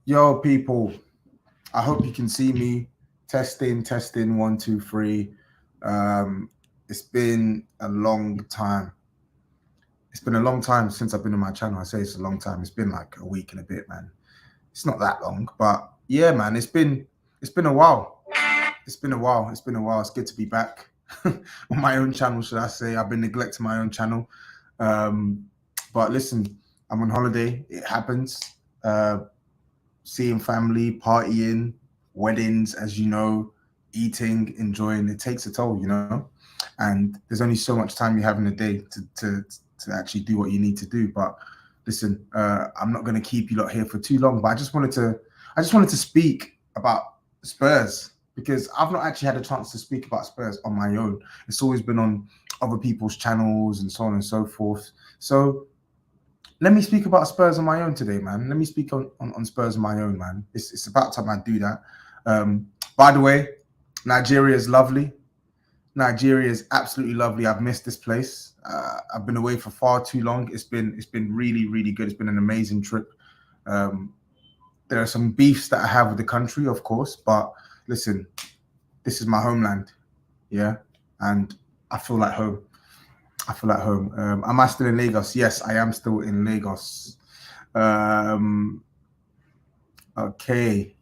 Yo, people, I hope you can see me. Testing, testing, one, two, three. It's been a long time. It's been a long time since I've been on my channel. I say it's a long time. It's been like a week and a bit, man. It's not that long, but yeah, man, it's been a while. It's been a while. It's been a while. It's good to be back on my own channel, should I say. I've been neglecting my own channel. Um, but listen, I'm on holiday. It happens. Uh, Seeing family, partying, weddings, as you know, eating, enjoying, it takes a toll, And there's only so much time you have in a day to actually do what you need to do. But listen, I'm not going to keep you lot here for too long. But I just wanted to speak about Spurs because I've not actually had a chance to speak about Spurs on my own. It's always been on other people's channels and so on and so forth. So let me speak about Spurs on my own today, man. Let me speak on Spurs on my own, man. It's about time I do that. By the way, Nigeria is lovely. Nigeria is absolutely lovely. I've missed this place. I've been away for far too long. It's been really, really good. It's been an amazing trip. There are some beefs that I have with the country, of course, but listen, this is my homeland, yeah, and I feel like home. I feel at home. Am I still in Lagos? Yes, I am still in Lagos. Okay.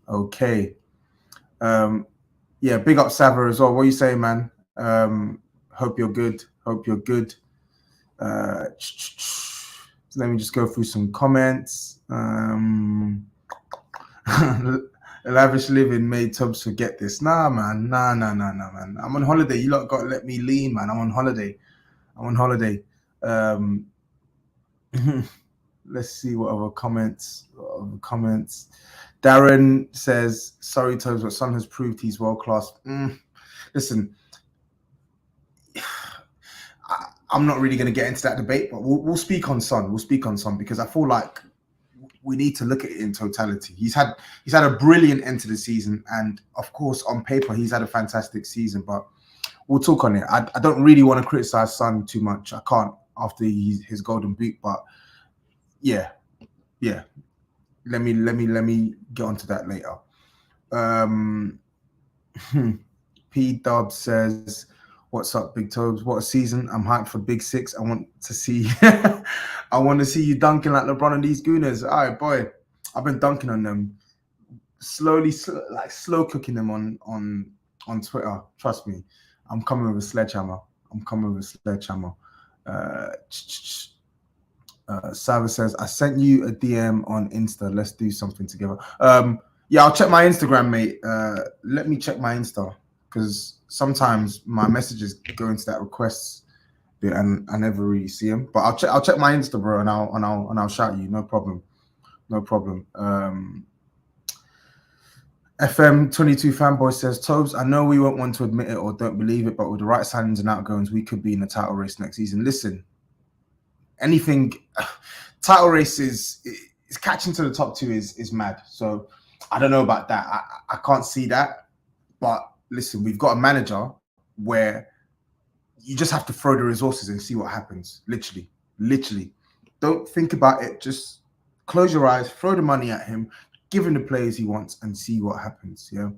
Yeah, big up Sava as well. What are you saying, man? Hope you're good. Hope you're good. So let me just go through some comments. Lavish living made Tobs forget this. Nah, man. Nah, man. I'm on holiday. You lot got to let me lean, man. I'm on holiday. Let's see what other comments. Darren says, sorry, Tobes, but Son has proved he's world class. Listen, I'm not really going to get into that debate, but we'll speak on Son. We'll speak on Son because I feel like we need to look at it in totality. He's had a brilliant end to the season, and of course, on paper, he's had a fantastic season. But we'll talk on it. I don't really want to criticize Son too much. I can't after his golden boot, but yeah. Let me get onto that later. P Dub says, "What's up, Big Tobes? What a season! I'm hyped for Big Six. I want to see, I want to see you dunking like LeBron and these Gooners. All right, boy. I've been dunking on them slowly, like slow cooking them on Twitter. Trust me, I'm coming with a sledgehammer. Sava says, I sent you a DM on Insta. Let's do something together. Yeah, I'll check my Instagram, mate. Let me check my Insta because sometimes my messages go into that requests bit and I never really see them. But I'll check my Insta, bro, and I'll shout you. No problem. FM22 fanboy says, Tobes, I know we won't want to admit it or don't believe it, but with the right signings and outgoings, we could be in the title race next season. Listen, anything title race is catching to the top two is mad. So I don't know about that. I can't see that. But listen, we've got a manager where you just have to throw the resources and see what happens. Literally. Don't think about it. Just close your eyes, throw the money at him, give him the players he wants and see what happens. Yeah.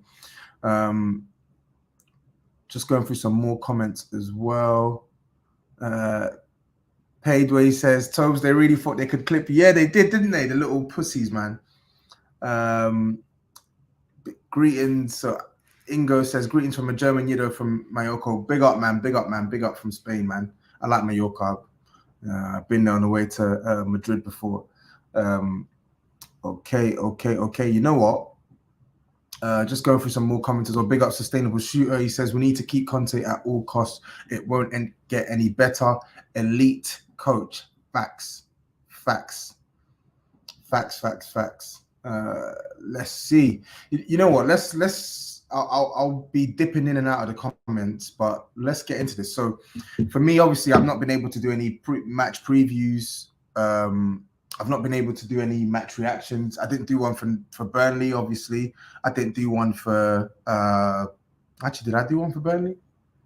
Just going through some more comments as well. Paidway says, Tobes, they really thought they could clip you. Yeah, they did, didn't they? The little pussies, man. Greetings. So Ingo says, greetings from a German Yido from Mallorca. Big up, man. Big up from Spain, man. I like Mallorca. I've been there on the way to Madrid before. Okay. You know what? Just going through some more comments as well. Big up Sustainable Shooter. He says, we need to keep Conte at all costs. It won't get any better. Elite coach. Facts. Let's see. You know what? I'll be dipping in and out of the comments, but let's get into this. So for me, obviously, I've not been able to do any match previews. I've not been able to do any match reactions. I didn't do one for Burnley, obviously. I didn't do one for actually, did I do one for Burnley?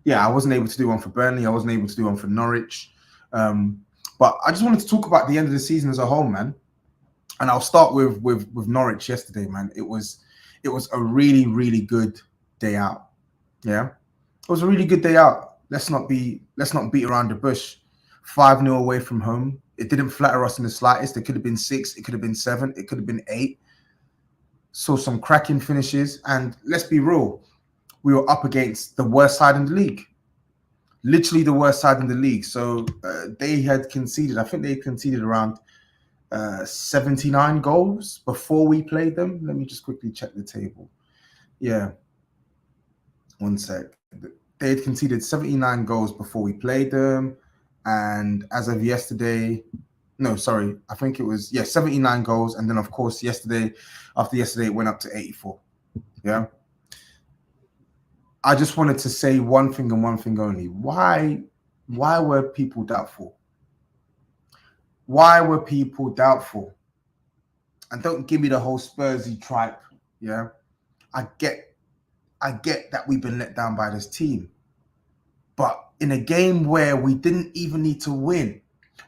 Yeah, I wasn't able to do one for Burnley. I wasn't able to do one for Norwich. But I just wanted to talk about the end of the season as a whole, man. And I'll start with Norwich yesterday, man. It was a really, really good day out. Yeah. It was a really good day out. Let's not beat around the bush. 5-0 away from home. It didn't flatter us in the slightest. It could have been 6, it could have been 7, it could have been 8. Saw some cracking finishes, and let's be real, we were up against the worst side in the league. Literally the worst side in the league. So they had conceded, I think they conceded around 79 goals before we played them. Let me just quickly check the table. Yeah. One sec. They had conceded 79 goals before we played them. And as of yesterday, no, sorry, I think it was, 79 goals. And then, of course, after yesterday, it went up to 84. Yeah. I just wanted to say one thing and one thing only. Why were people doubtful? Why were people doubtful? And don't give me the whole Spursy tripe. Yeah. I get that we've been let down by this team. But in a game where we didn't even need to win,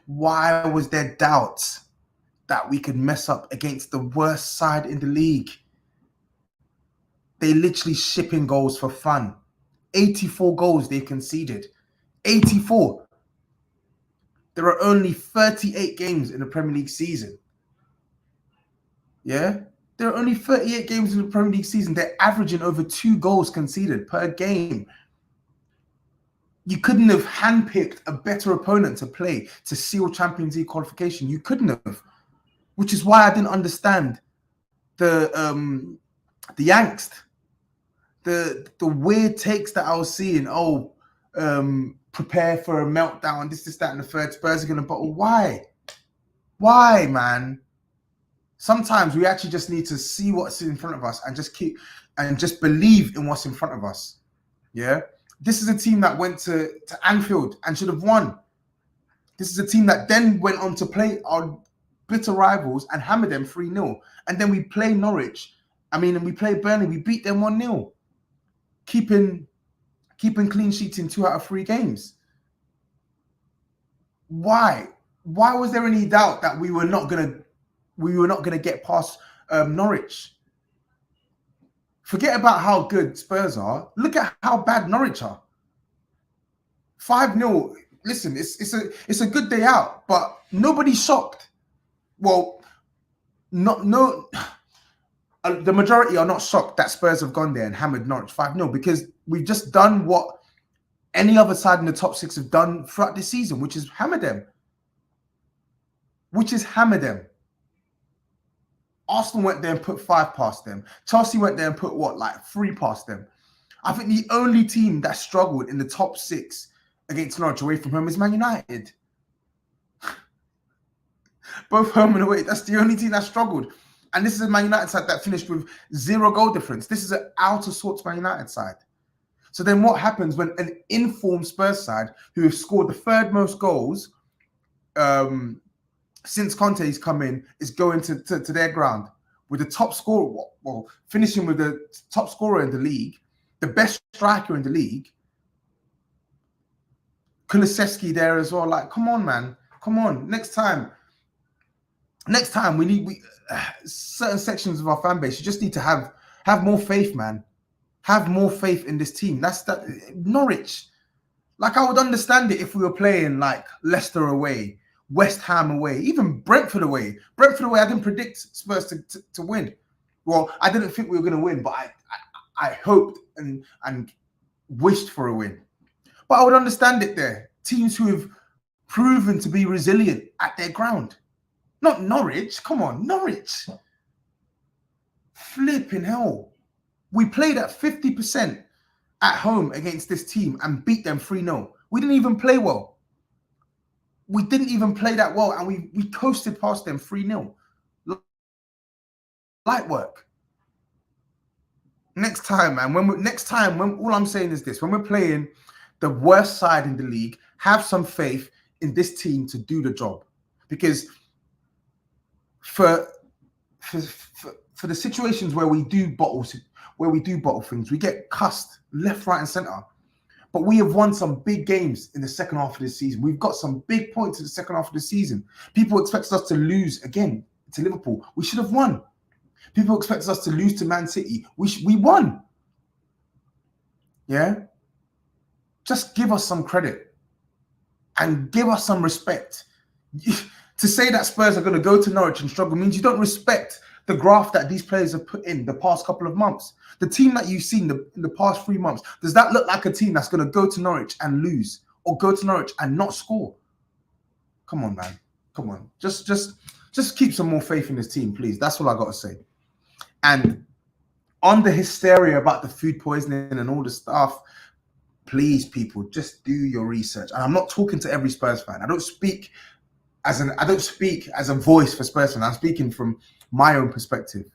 why was there doubts that we could mess up against the worst side in the league? They literally shipping goals for fun. 84 goals they conceded. 84. There are only 38 games in the Premier League season. Yeah? There are only 38 games in the Premier League season. They're averaging over 2 goals conceded per game. You couldn't have handpicked a better opponent to play to seal Champions League qualification. You couldn't have. Which is why I didn't understand the angst. The weird takes that I was seeing. Prepare for a meltdown, this, that, and the third. Spurs are going to bottle. Why? Why, man? Sometimes we actually just need to see what's in front of us and just believe in what's in front of us. Yeah? This is a team that went to Anfield and should have won. This is a team that then went on to play our bitter rivals and hammer them 3-0. And then we play Norwich. And we play Burnley. We beat them 1-0. Keeping clean sheets in 2 out of 3 games. Why? Why was there any doubt that we were not gonna get past Norwich? Forget about how good Spurs are. Look at how bad Norwich are. 5-0. Listen, it's a good day out, but nobody's shocked. Well, the majority are not shocked that Spurs have gone there and hammered Norwich 5-0 because we've just done what any other side in the top 6 have done throughout this season, which is hammer them. Arsenal went there and put 5 past them. Chelsea went there and put 3 past them. I think the only team that struggled in the top 6 against Norwich away from home is Man United. Both home and away. That's the only team that struggled. And this is a Man United side that finished with 0 goal difference. This is an out of sorts Man United side. So then what happens when an informed Spurs side, who have scored the 3rd most goals since Conte's come in, is going to their ground with the top scorer, finishing with the top scorer in the league, the best striker in the league, Kulusevski there as well. Like, come on, man. Come on. Next time, we need certain sections of our fan base. You just need to have more faith, man. Have more faith in this team. That's that. Norwich. Like, I would understand it if we were playing like Leicester away, West Ham away, even Brentford away. I didn't predict Spurs to win. Well, I didn't think we were going to win, but I hoped and wished for a win. But I would understand it there. Teams who have proven to be resilient at their ground. Not Norwich. Come on, Norwich. Flipping hell. We played at 50% at home against this team and beat them 3-0. We didn't even play well. We didn't even play that well, and we coasted past them 3-0. Light work. Next time, man. When all I'm saying is this: when we're playing the worst side in the league, have some faith in this team to do the job, because for the situations where we do bottle things, we get cussed left, right, and center. But we have won some big games in the second half of this season. We've got some big points in the second half of the season. People expect us to lose again to Liverpool. We should have won. People expected us to lose to Man City. We won. Yeah? Just give us some credit and give us some respect. To say that Spurs are going to go to Norwich and struggle means you don't respect the graft that these players have put in the past couple of months. The team that you've seen in the past 3 months, does that look like a team that's going to go to Norwich and lose or go to Norwich and not score? Come on, man. Come on. Just keep some more faith in this team, please. That's all I got to say. And on the hysteria about the food poisoning and all the stuff, please, people, just do your research. And I'm not talking to every Spurs fan. I don't speak as a voice for Spurs fans. I'm speaking from my own perspective.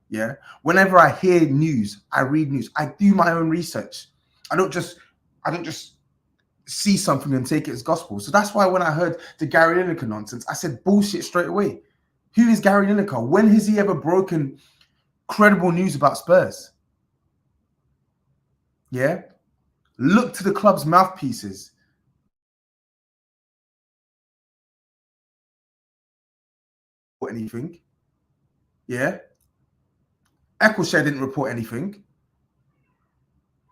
Yeah. Whenever I hear news, I read news. I do my own research. I don't just see something and take it as gospel. So that's why when I heard the Gary Lineker nonsense, I said bullshit straight away. Who is Gary Lineker? When has he ever broken credible news about Spurs? Yeah. Look to the club's mouthpieces. Anything. Yeah. Eccleshare didn't report anything.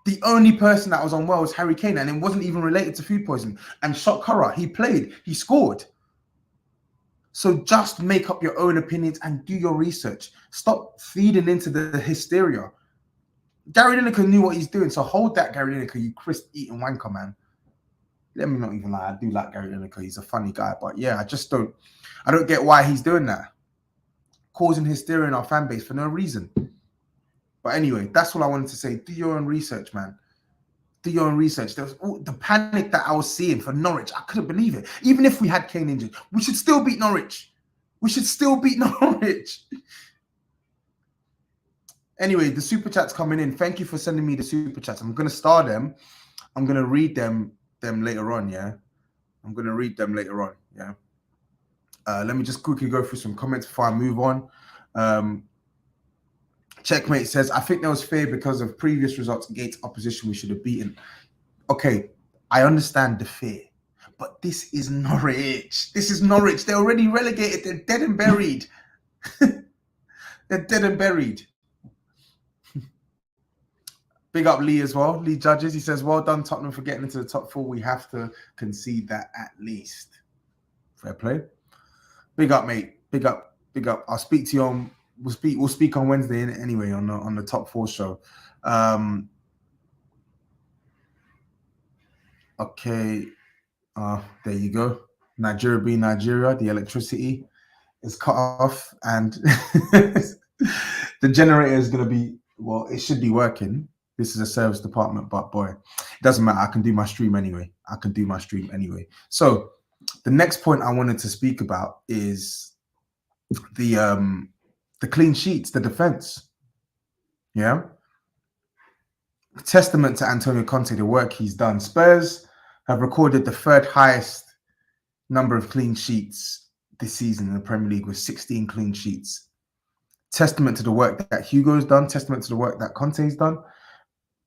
The only person that was unwell was Harry Kane, and it wasn't even related to food poisoning. And Shot he played, he scored. So just make up your own opinions and do your research. Stop feeding into the hysteria. Gary Lineker knew what he's doing, so hold that, Gary Lineker, you crisp-eating wanker, man. Let me not even lie, I do like Gary Lineker. He's a funny guy, but yeah, I don't get why he's doing that. Causing hysteria in our fan base for no reason. But anyway, that's all I wanted to say. Do your own research, man. Do your own research. There was the panic that I was seeing for Norwich. I couldn't believe it. Even if we had Kane injured, we should still beat Norwich. Anyway, the super chats coming in. Thank you for sending me the super chats. I'm going to star them. I'm going to read them later on, yeah? I'm going to read them later on, yeah? Let me just quickly go through some comments before I move on. Checkmate says, I think that was fair because of previous results against opposition we should have beaten. Okay, I understand the fear, but this is Norwich. They're already relegated. They're dead and buried. They're dead and buried. Big up Lee as well. Lee Judges. He says, well done, Tottenham, for getting into the top 4. We have to concede that at least. Fair play. Big up, mate. Big up. I'll speak to you on. We'll speak on Wednesday anyway on the top 4 show. Okay. There you go. Nigeria being Nigeria, the electricity is cut off, and the generator is going to be, well, it should be working. This is a service department, but boy, it doesn't matter. I can do my stream anyway. So the next point I wanted to speak about is the clean sheets, the defense. Yeah. Testament to Antonio Conte, the work he's done. Spurs have recorded the 3rd highest number of clean sheets this season in the Premier League with 16 clean sheets. Testament to the work that Hugo's done, testament to the work that Conte's done.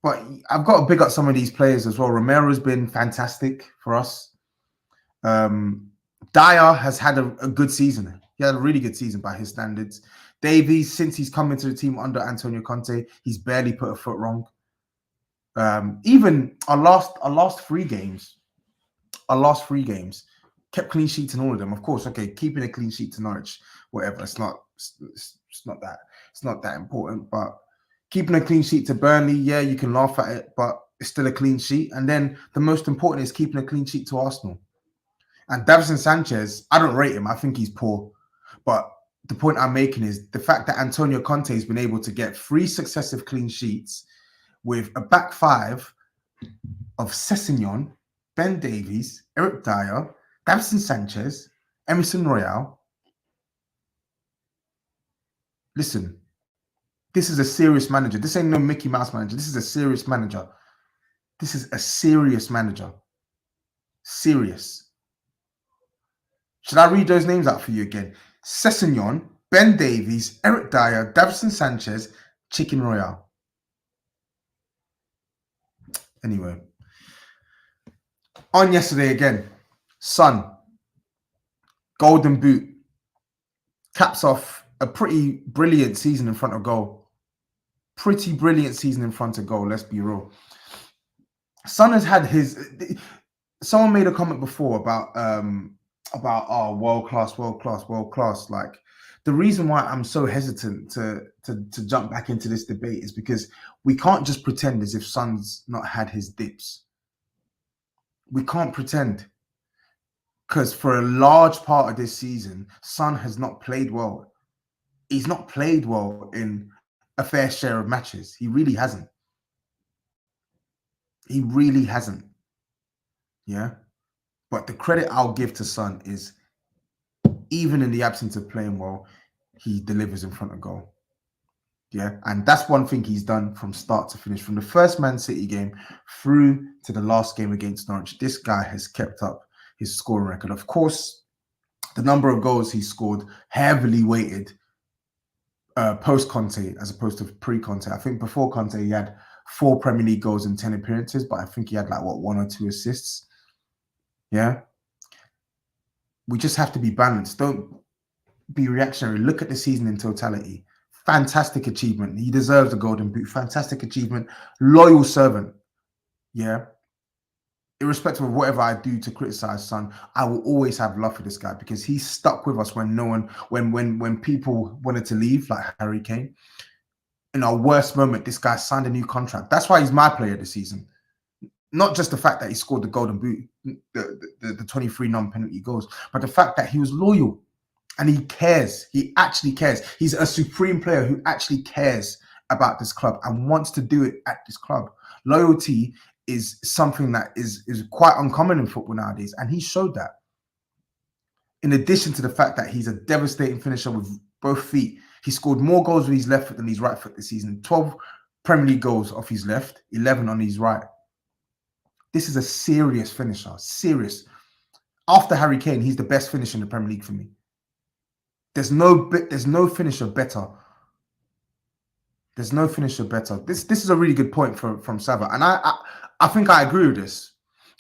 But I've got to big up some of these players as well. Romero's been fantastic for us. Dyer has had a good season. He had a really good season by his standards. Davies, since he's come into the team under Antonio Conte, he's barely put a foot wrong. Even our last three games, kept clean sheets in all of them. Of course, okay, keeping a clean sheet to Norwich, whatever. It's not that important. But keeping a clean sheet to Burnley, yeah, you can laugh at it, but it's still a clean sheet. And then the most important is keeping a clean sheet to Arsenal. And Davinson Sanchez, I don't rate him. I think he's poor. But the point I'm making is the fact that Antonio Conte has been able to get 3 successive clean sheets with a back 5 of Sessegnon, Ben Davies, Eric Dyer, Davinson Sanchez, Emerson Royale. Listen, this is a serious manager. This ain't no Mickey Mouse manager. This is a serious manager. Serious. Should I read those names out for you again? Sessegnon, Ben Davies, Eric Dyer, Davinson Sanchez, Chicken Royale. Anyway, on yesterday again, Son. Golden boot. Caps off a pretty brilliant season in front of goal. Pretty brilliant season in front of goal, let's be real. Son has had his... Someone made a comment before about world class. Like, the reason why I'm so hesitant to jump back into this debate is because we can't just pretend as if Son's not had his dips. We can't pretend, because for a large part of this season, Son has not played well. He's not played well in a fair share of matches. He really hasn't. He really hasn't. Yeah. But the credit I'll give to Son is, even in the absence of playing well, he delivers in front of goal. Yeah. And that's one thing he's done from start to finish. From the first Man City game through to the last game against Norwich, this guy has kept up his scoring record. Of course, the number of goals he scored heavily weighted post-Conte as opposed to pre-Conte. I think before Conte, he had 4 Premier League goals in 10 appearances, but I think he had like, 1 or 2 assists. Yeah. We just have to be balanced. Don't be reactionary. Look at the season in totality. Fantastic achievement. He deserves the Golden Boot. Fantastic achievement. Loyal servant. Yeah. Irrespective of whatever I do to criticize Son, I will always have love for this guy because he stuck with us when no one, when people wanted to leave, like Harry Kane. In our worst moment, this guy signed a new contract. That's why he's my player this season. Not just the fact that he scored the Golden Boot, the 23 non-penalty goals, but the fact that he was loyal and he cares. He actually cares. He's a supreme player who actually cares about this club and wants to do it at this club. Loyalty is something that is quite uncommon in football nowadays, and he showed that. In addition to the fact that he's a devastating finisher with both feet, he scored more goals with his left foot than his right foot this season. 12 Premier League goals off his left, 11 on his right. This is a serious finisher, serious. After Harry Kane, he's the best finisher in the Premier League for me. There's no finisher better. There's no finisher better. This is a really good point from Sava, and I think I agree with this.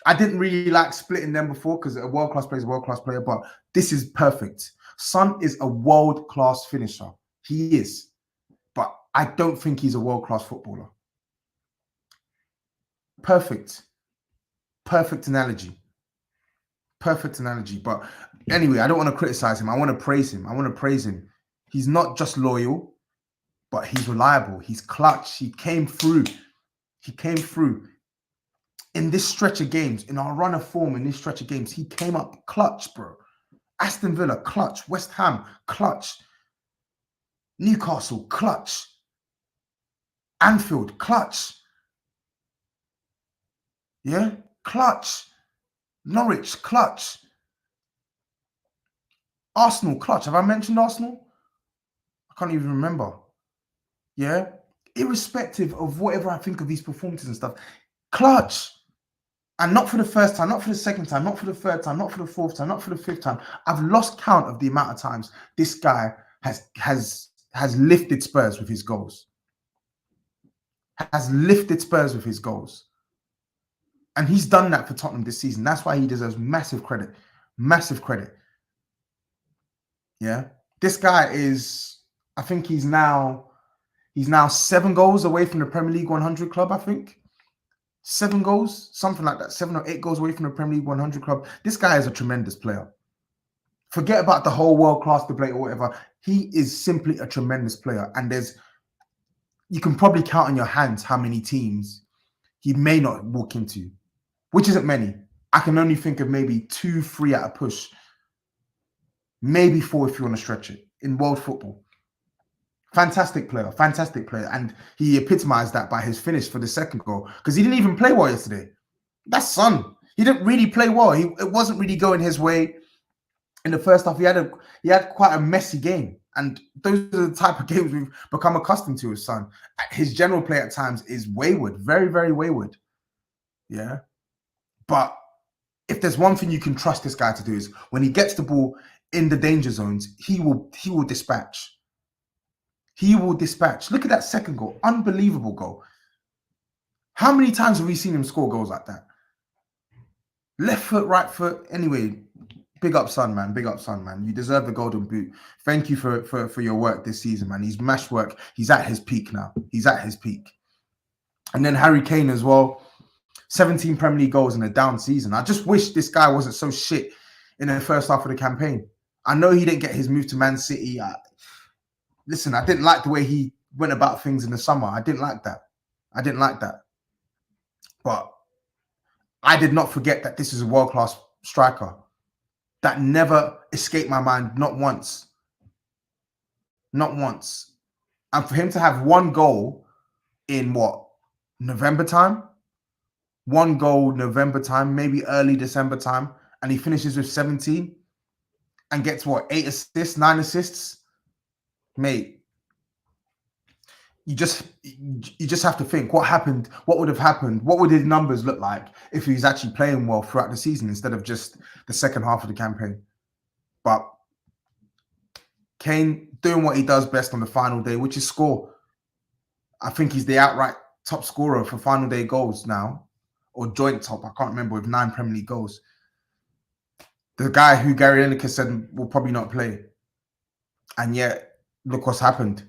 I didn't really like splitting them before because a world-class player is a world-class player, but this is perfect. Son is a world-class finisher. He is, but I don't think he's a world-class footballer. Perfect analogy. Perfect analogy. But anyway, I don't want to criticize him. I want to praise him. He's not just loyal, but he's reliable. He's clutch. He came through. In this stretch of games, in our run of form in this stretch of games, he came up clutch, bro. Aston Villa, clutch. West Ham, clutch. Newcastle, clutch. Anfield, clutch. Yeah, clutch. Norwich, clutch. Arsenal, clutch. Have I mentioned Arsenal? I can't even remember. Yeah, irrespective of whatever I think of these performances and stuff, clutch. And not for the first time, not for the second time, not for the third time, not for the fourth time, not for the fifth time. I've lost count of the amount of times this guy has lifted Spurs with his goals. Has lifted Spurs with his goals. And he's done that for Tottenham this season. That's why he deserves massive credit. Massive credit. Yeah. This guy is, I think he's now 7 goals away from the Premier League 100 club, I think. 7 goals, something like that. 7 or 8 goals away from the Premier League 100 club. This guy is a tremendous player. Forget about the whole world-class debate or whatever. He is simply a tremendous player. And you can probably count on your hands how many teams he may not walk into, which isn't many. I can only think of maybe 2, 3 at a push. Maybe 4 if you want to stretch it in world football. Fantastic player. And he epitomized that by his finish for the second goal because he didn't even play well yesterday. That's Son. He didn't really play well. It wasn't really going his way in the first half. He had quite a messy game. And those are the type of games we've become accustomed to with Son. His general play at times is wayward, very, very wayward. Yeah. But if there's one thing you can trust this guy to do is when he gets the ball in the danger zones, he will dispatch. He will dispatch. Look at that second goal. Unbelievable goal. How many times have we seen him score goals like that? Left foot, right foot. Anyway, Big up, son, man. Big up, son, man. You deserve the golden boot. Thank you for your work this season, man. He's mashed work. He's at his peak now. He's at his peak. And then Harry Kane as well. 17 Premier League goals in a down season. I just wish this guy wasn't so shit in the first half of the campaign. I know he didn't get his move to Man City. Listen, I didn't like the way he went about things in the summer. I didn't like that. I didn't like that. But I did not forget that this is a world-class striker. That never escaped my mind, not once. Not once. And for him to have one goal in what? November time? One goal November time, maybe early December time, and he finishes with 17 and gets what? 8 assists, 9 assists? Mate, you just have to think what happened, what would have happened, what would his numbers look like if he's actually playing well throughout the season instead of just the second half of the campaign. But Kane doing what he does best on the final day, which is score. I think he's the outright top scorer for final day goals now, or joint top, I can't remember, with 9 Premier League goals. The guy who Gary Lineker said will probably not play. And yet, look what's happened.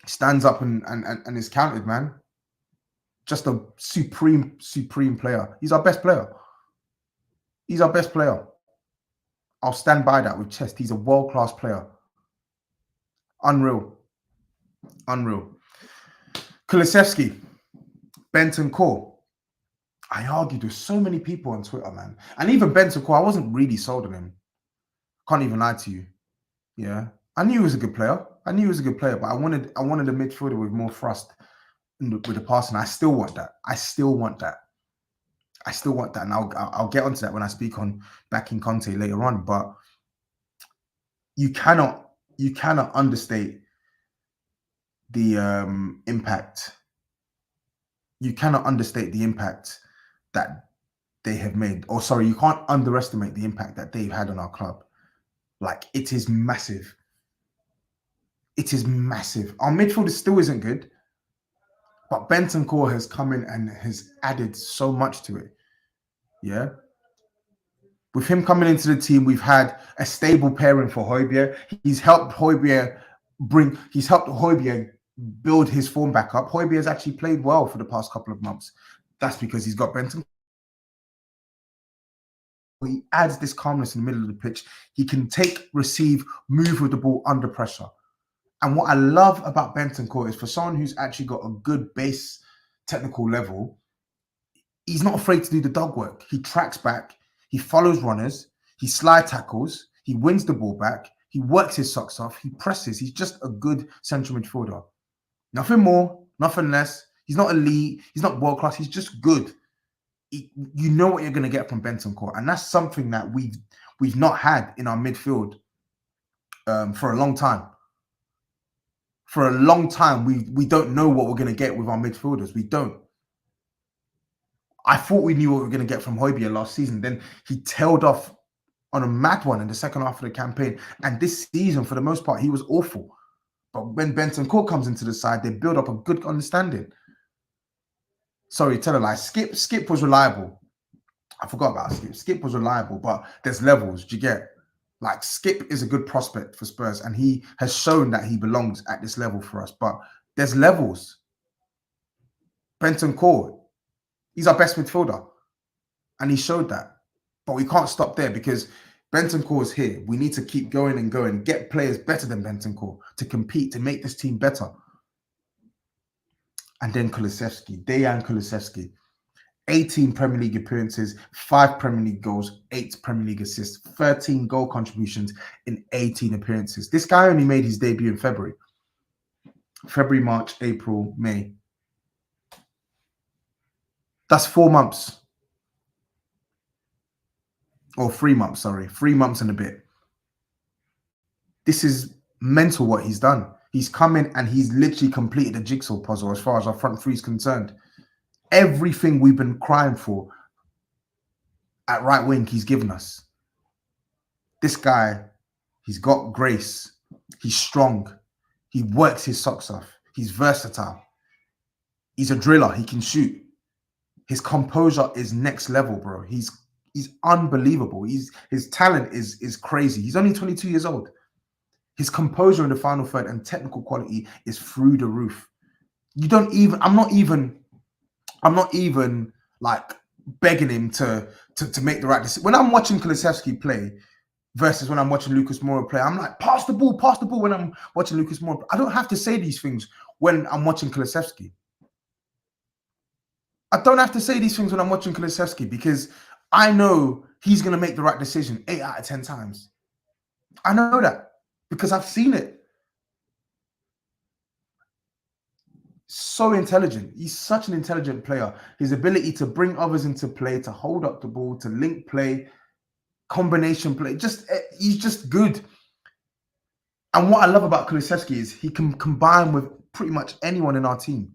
Stands up and is counted, man. Just a supreme player. He's our best player. He's our best player. I'll stand by that with chest. He's a world-class player. Unreal. Unreal. Kulusevski, Bentancur. I argued with so many people on Twitter, man. And even Bentancur, I wasn't really sold on him. Can't even lie to you. Yeah. I knew he was a good player. But I wanted a midfielder with more thrust with the passing. I still want that. And I'll get onto that when I speak on backing Conte later on. But you cannot understate the impact. You cannot understate the impact that they have made. Or sorry, you can't underestimate the impact that they've had on our club. Like, it is massive. It is massive. Our midfield still isn't good, but Bentancur has come in and has added so much to it. Yeah. With him coming into the team, we've had a stable pairing for Højbjerg. He's helped Højbjerg build his form back up. Højbjerg has actually played well for the past couple of months. That's because he's got Bentancur. He adds this calmness in the middle of the pitch. He can receive, move with the ball under pressure. And what I love about Bentancur is for someone who's actually got a good base technical level, he's not afraid to do the dog work. He tracks back, he follows runners, he slide tackles, he wins the ball back, he works his socks off, he presses. He's just a good central midfielder. Nothing more, nothing less. He's not elite, he's not world class, he's just good. You know what you're going to get from Bentancur, and that's something that we've not had in our midfield for a long time. For a long time, we don't know what we're going to get with our midfielders. We don't. I thought we knew what we were going to get from Højbjerg last season. Then he tailed off on a mad one in the second half of the campaign. And this season, for the most part, he was awful. But when Bentancur comes into the side, they build up a good understanding. Sorry, tell a lie. Skip was reliable. I forgot about Skip. Skip was reliable, but there's levels. Do you get? Like, Skip is a good prospect for Spurs, and he has shown that he belongs at this level for us. But there's levels. Bentancur, he's our best midfielder, and he showed that. But we can't stop there because Bentancur is here. We need to keep going and going, get players better than Bentancur to compete, to make this team better. And then Kulusevski, Dejan Kulusevski. 18 Premier League appearances, 5 Premier League goals, 8 Premier League assists, 13 goal contributions in 18 appearances. This guy only made his debut in February. February, March, April, May. That's 4 months. Or 3 months, sorry. 3 months and a bit. This is mental what he's done. He's come in and he's literally completed a jigsaw puzzle as far as our front three is concerned. Everything we've been crying for at right wing, he's given us. This guy, he's got grace. He's strong. He works his socks off. He's versatile. He's a driller. He can shoot. His composure is next level, bro. He's unbelievable. His talent is crazy. He's only 22 years old. His composure in the final third and technical quality is through the roof. You don't even. I'm not even like begging him to make the right decision. When I'm watching Kulusevski play versus when I'm watching Lucas Moura play, I'm like, pass the ball. When I'm watching Lucas Moura, I don't have to say these things when I'm watching Kulusevski. I don't have to say these things when I'm watching Kulusevski because I know he's going to make the right decision 8 out of 10 times. I know that because I've seen it. So intelligent. He's such an intelligent player. His ability to bring others into play, to hold up the ball, to link play, combination play, he's just good. And what I love about Kulusevski is he can combine with pretty much anyone in our team.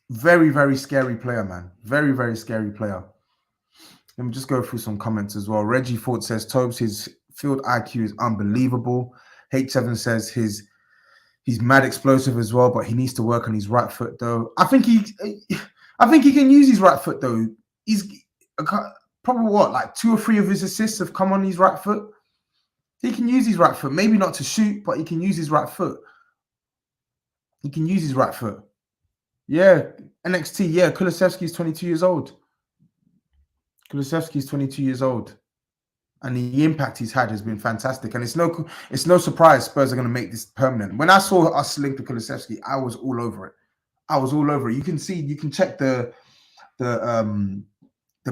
Very, very scary player, man. Very, very scary player. Let me just go through some comments as well. Reggie Ford says, Tobs, his field IQ is unbelievable. H7 says he's mad explosive as well, but he needs to work on his right foot though. I think he can use his right foot though. He's probably like 2 or 3 of his assists have come on his right foot. He can use his right foot. Maybe not to shoot, but he can use his right foot. He can use his right foot. Yeah, NXT. Yeah, Kulusevski's 22 years old. Kulusevski's 22 years old. And the impact he's had has been fantastic. And it's no surprise Spurs are going to make this permanent. When I saw us link to Kulusevski, I was all over it. I was all over it. You can check the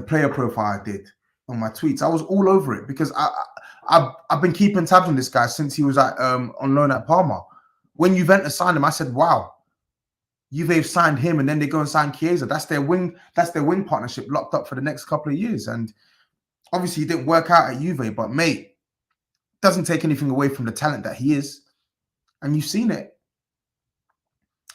player profile I did on my tweets. I was all over it because I've been keeping tabs on this guy since he was on loan at Parma. When Juventus signed him, I said, wow, Juve signed him and then they go and sign Chiesa. That's their wing partnership locked up for the next couple of years. And obviously, he didn't work out at Juve, but mate, doesn't take anything away from the talent that he is. And you've seen it.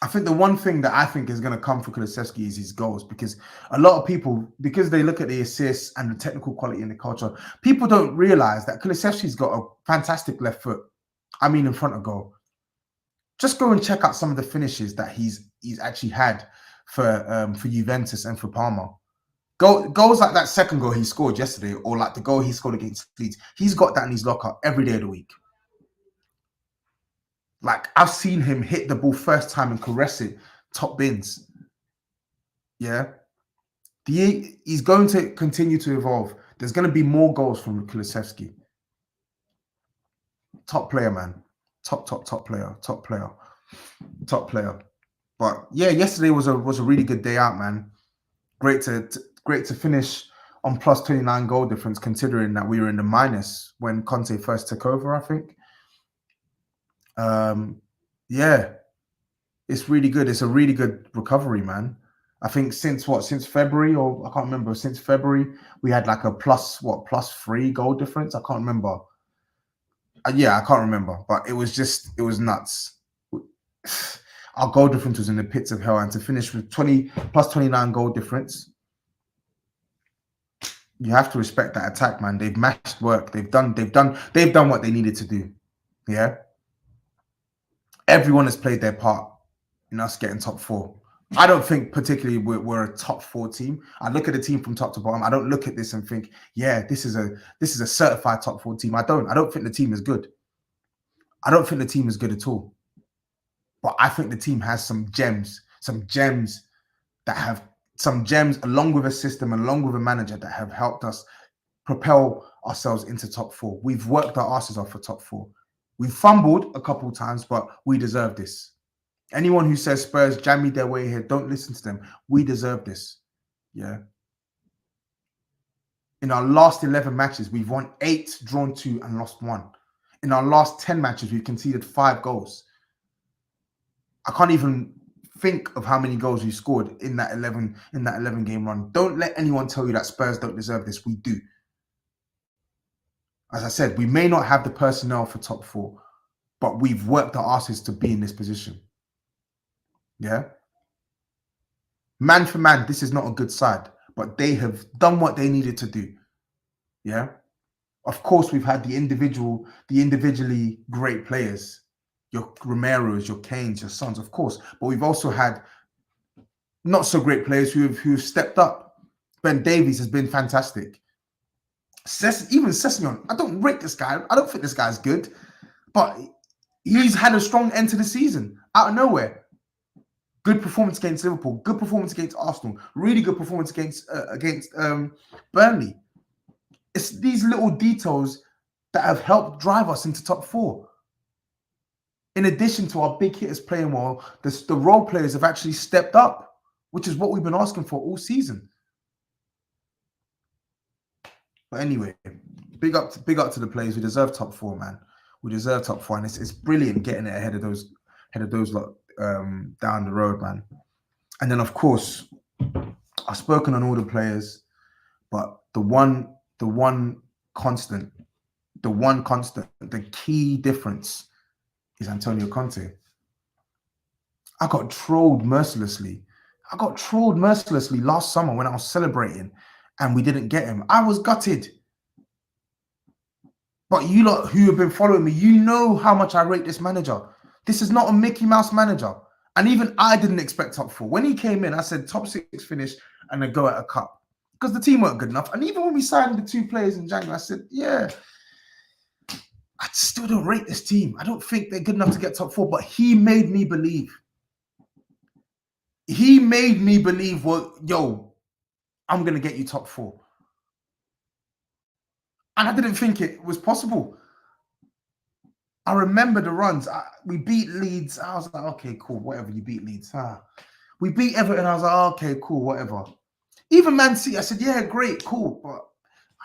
I think the one thing that I think is going to come for Kulusevski is his goals, because a lot of people, because they look at the assists and the technical quality and the culture, people don't realize that Kulusevski's got a fantastic left foot. I mean, in front of goal. Just go and check out some of the finishes that he's actually had for Juventus and for Parma. Goals like that second goal he scored yesterday, or like the goal he scored against Leeds, he's got that in his locker every day of the week. Like, I've seen him hit the ball first time and caress it, top bins. Yeah. He's going to continue to evolve. There's going to be more goals from Kulusevski. Top player, man. Top player. But yeah, yesterday was a really good day out, man. Great to finish on plus 29 goal difference, considering that we were in the minus when Conte first took over, I think. Yeah, it's really good. It's a really good recovery, man. I think since February, or I can't remember, since February, we had like a plus 3 goal difference. I can't remember. Yeah, I can't remember, but it was nuts. Our goal difference was in the pits of hell, and to finish with plus 29 goal difference, you have to respect that attack, man. They've matched work. They've done what they needed to do. Yeah. Everyone has played their part in us getting top 4. I don't think particularly we're a top 4 team. I look at the team from top to bottom. I don't look at this and think, yeah, this is a certified top 4 team. I don't think the team is good. I don't think the team is good at all. But I think the team has some gems along with a system, along with a manager that have helped us propel ourselves into top 4. We've worked our asses off for top 4. We've fumbled a couple of times, but we deserve this. Anyone who says Spurs jammed their way here, don't listen to them. We deserve this. Yeah. In our last 11 matches, we've won 8, drawn 2, and lost 1. In our last 10 matches, we've conceded 5 goals. I can't even think of how many goals we scored in that 11 game run. Don't let anyone tell you that Spurs don't deserve this. We do. As I said, we may not have the personnel for top 4, but we've worked our asses to be in this position. Yeah. Man for man, this is not a good side, but they have done what they needed to do. Yeah. Of course, we've had the individually great players, your Romeros, your Kanes, your Sons, of course, but we've also had not so great players who've stepped up. Ben Davies has been fantastic. Even Sessegnon, I don't rate this guy. I don't think this guy's good, but he's had a strong end to the season out of nowhere. Good performance against Liverpool. Good performance against Arsenal. Really good performance against Burnley. It's these little details that have helped drive us into top 4. In addition to our big hitters playing well, the role players have actually stepped up, which is what we've been asking for all season. But anyway, big up to the players. We deserve top 4, man. We deserve top 4, and it's brilliant getting it ahead of those lot down the road, man. And then of course, I've spoken on all the players, but the one constant, the key difference is Antonio Conte. I got trolled mercilessly. Last summer when I was celebrating and we didn't get him. I was gutted. But you lot who have been following me, you know how much I rate this manager. This is not a Mickey Mouse manager. And even I didn't expect top 4. When he came in, I said top 6 finish and a go at a cup. Because the team weren't good enough. And even when we signed the 2 players in January, I said, yeah, I still don't rate this team. I don't think they're good enough to get top 4. But he made me believe. Well, yo, I'm going to get you top 4. And I didn't think it was possible. I remember the runs. We beat Leeds. I was like, okay, cool, whatever. You beat Leeds. We beat Everton. I was like, okay, cool, whatever. Even Man City, I said, yeah, great, cool. But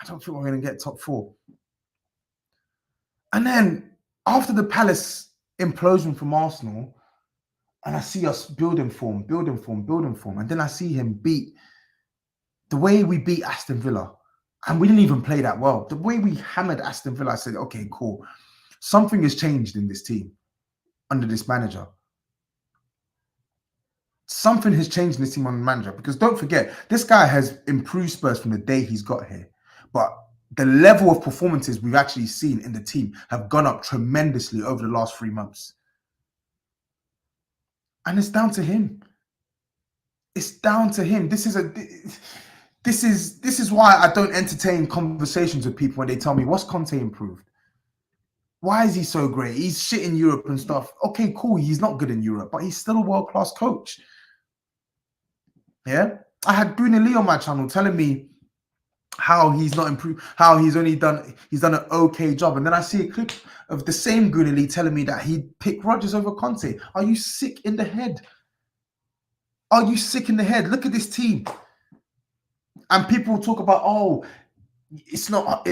I don't think we're going to get top 4. And then after the Palace implosion from Arsenal, and I see us building form. And then I see him beat the way we beat Aston Villa. And we didn't even play that well. The way we hammered Aston Villa, I said, okay, cool. Something has changed in this team under this manager. Something has changed in this team under the manager. Because don't forget, this guy has improved Spurs from the day he's got here. But the level of performances we've actually seen in the team have gone up tremendously over the last 3 months. And it's down to him. It's down to him. This is why I don't entertain conversations with people when they tell me, what's Conte improved? Why is he so great? He's shit in Europe and stuff. Okay, cool. He's not good in Europe, but he's still a world-class coach. Yeah? I had Bruno Lee on my channel telling me how he's not improved, how he's done an okay job. And then I see a clip of the same Bruno Lee telling me that he'd pick Rodgers over Conte. Are you sick in the head? Are you sick in the head? Look at this team. And people talk about, oh, it's not.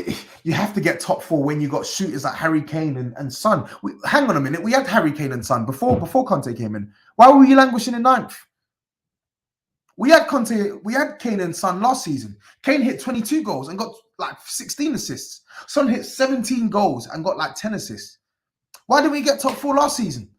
You have to get top 4 when you got shooters like Harry Kane and Son. Hang on a minute. We had Harry Kane and Son before Conte came in. Why were we languishing in 9th? We had Kane and Son last season. Kane hit 22 goals and got like 16 assists. Son hit 17 goals and got like 10 assists. Why didn't we get top 4 last season?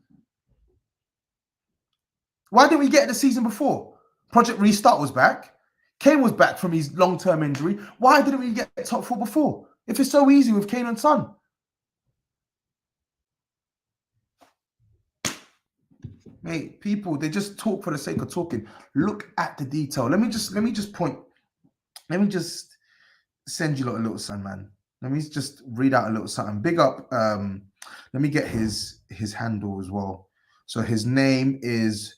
Why didn't we get it the season before? Project Restart was back. Kane was back from his long-term injury. Why didn't we get top 4 before? If it's so easy with Kane and Son. Mate, people, they just talk for the sake of talking. Look at the detail. Let me just send you a little something, man. Let me just read out a little something. Big up. Let me get his handle as well. So his name is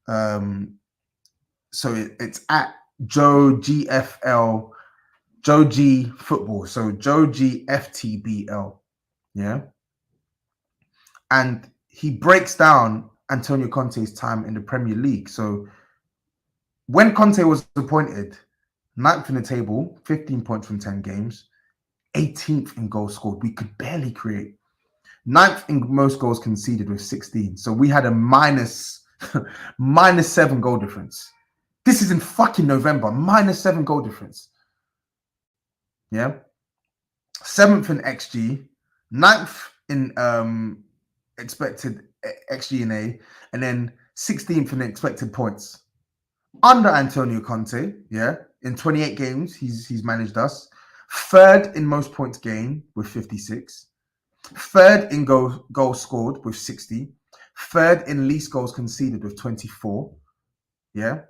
it's at Joe GFL, Joe G Football. So Joe G FTBL. Yeah. And he breaks down Antonio Conte's time in the Premier League. So when Conte was appointed, 9th in the table, 15 points from 10 games, 18th in goals scored. We could barely create. 9th in most goals conceded with 16. So we had a minus 7 goal difference. This is in fucking November. minus 7 goal difference. Yeah. 7th in XG. 9th in expected XG and A. And then 16th in expected points. Under Antonio Conte, yeah, in 28 games, he's managed us. 3rd in most points gained with 56. 3rd in goals scored with 60. 3rd in least goals conceded with 24. Yeah.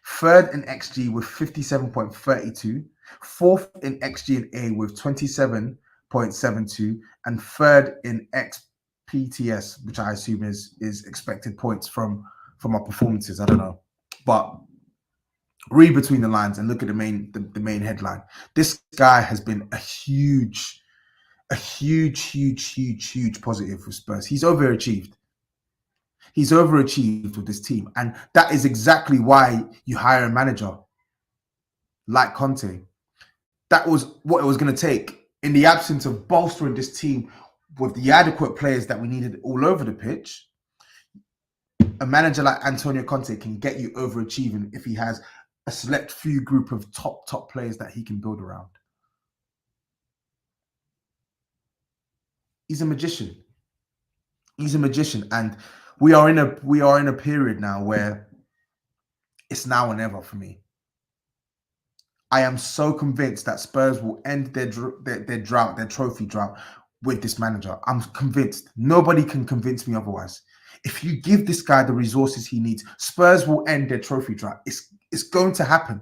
third in XG with 57.32, fourth in XG and A with 27.72, and third in XPTS, which I assume is expected points from our performances. I don't know, but read between the lines and look at the main headline. This guy has been a huge positive for Spurs. He's overachieved. He's overachieved with this team. And that is exactly why you hire a manager like Conte. That was what it was going to take. In the absence of bolstering this team with the adequate players that we needed all over the pitch, a manager like Antonio Conte can get you overachieving if he has a select few group of top players that he can build around. He's a magician. He's a magician, and we are in a period now where it's now or never for me. I am so convinced that Spurs will end their drought, their trophy drought, with this manager. I'm convinced. Nobody can convince me otherwise. If you give this guy the resources he needs, Spurs will end their trophy drought. It's going to happen.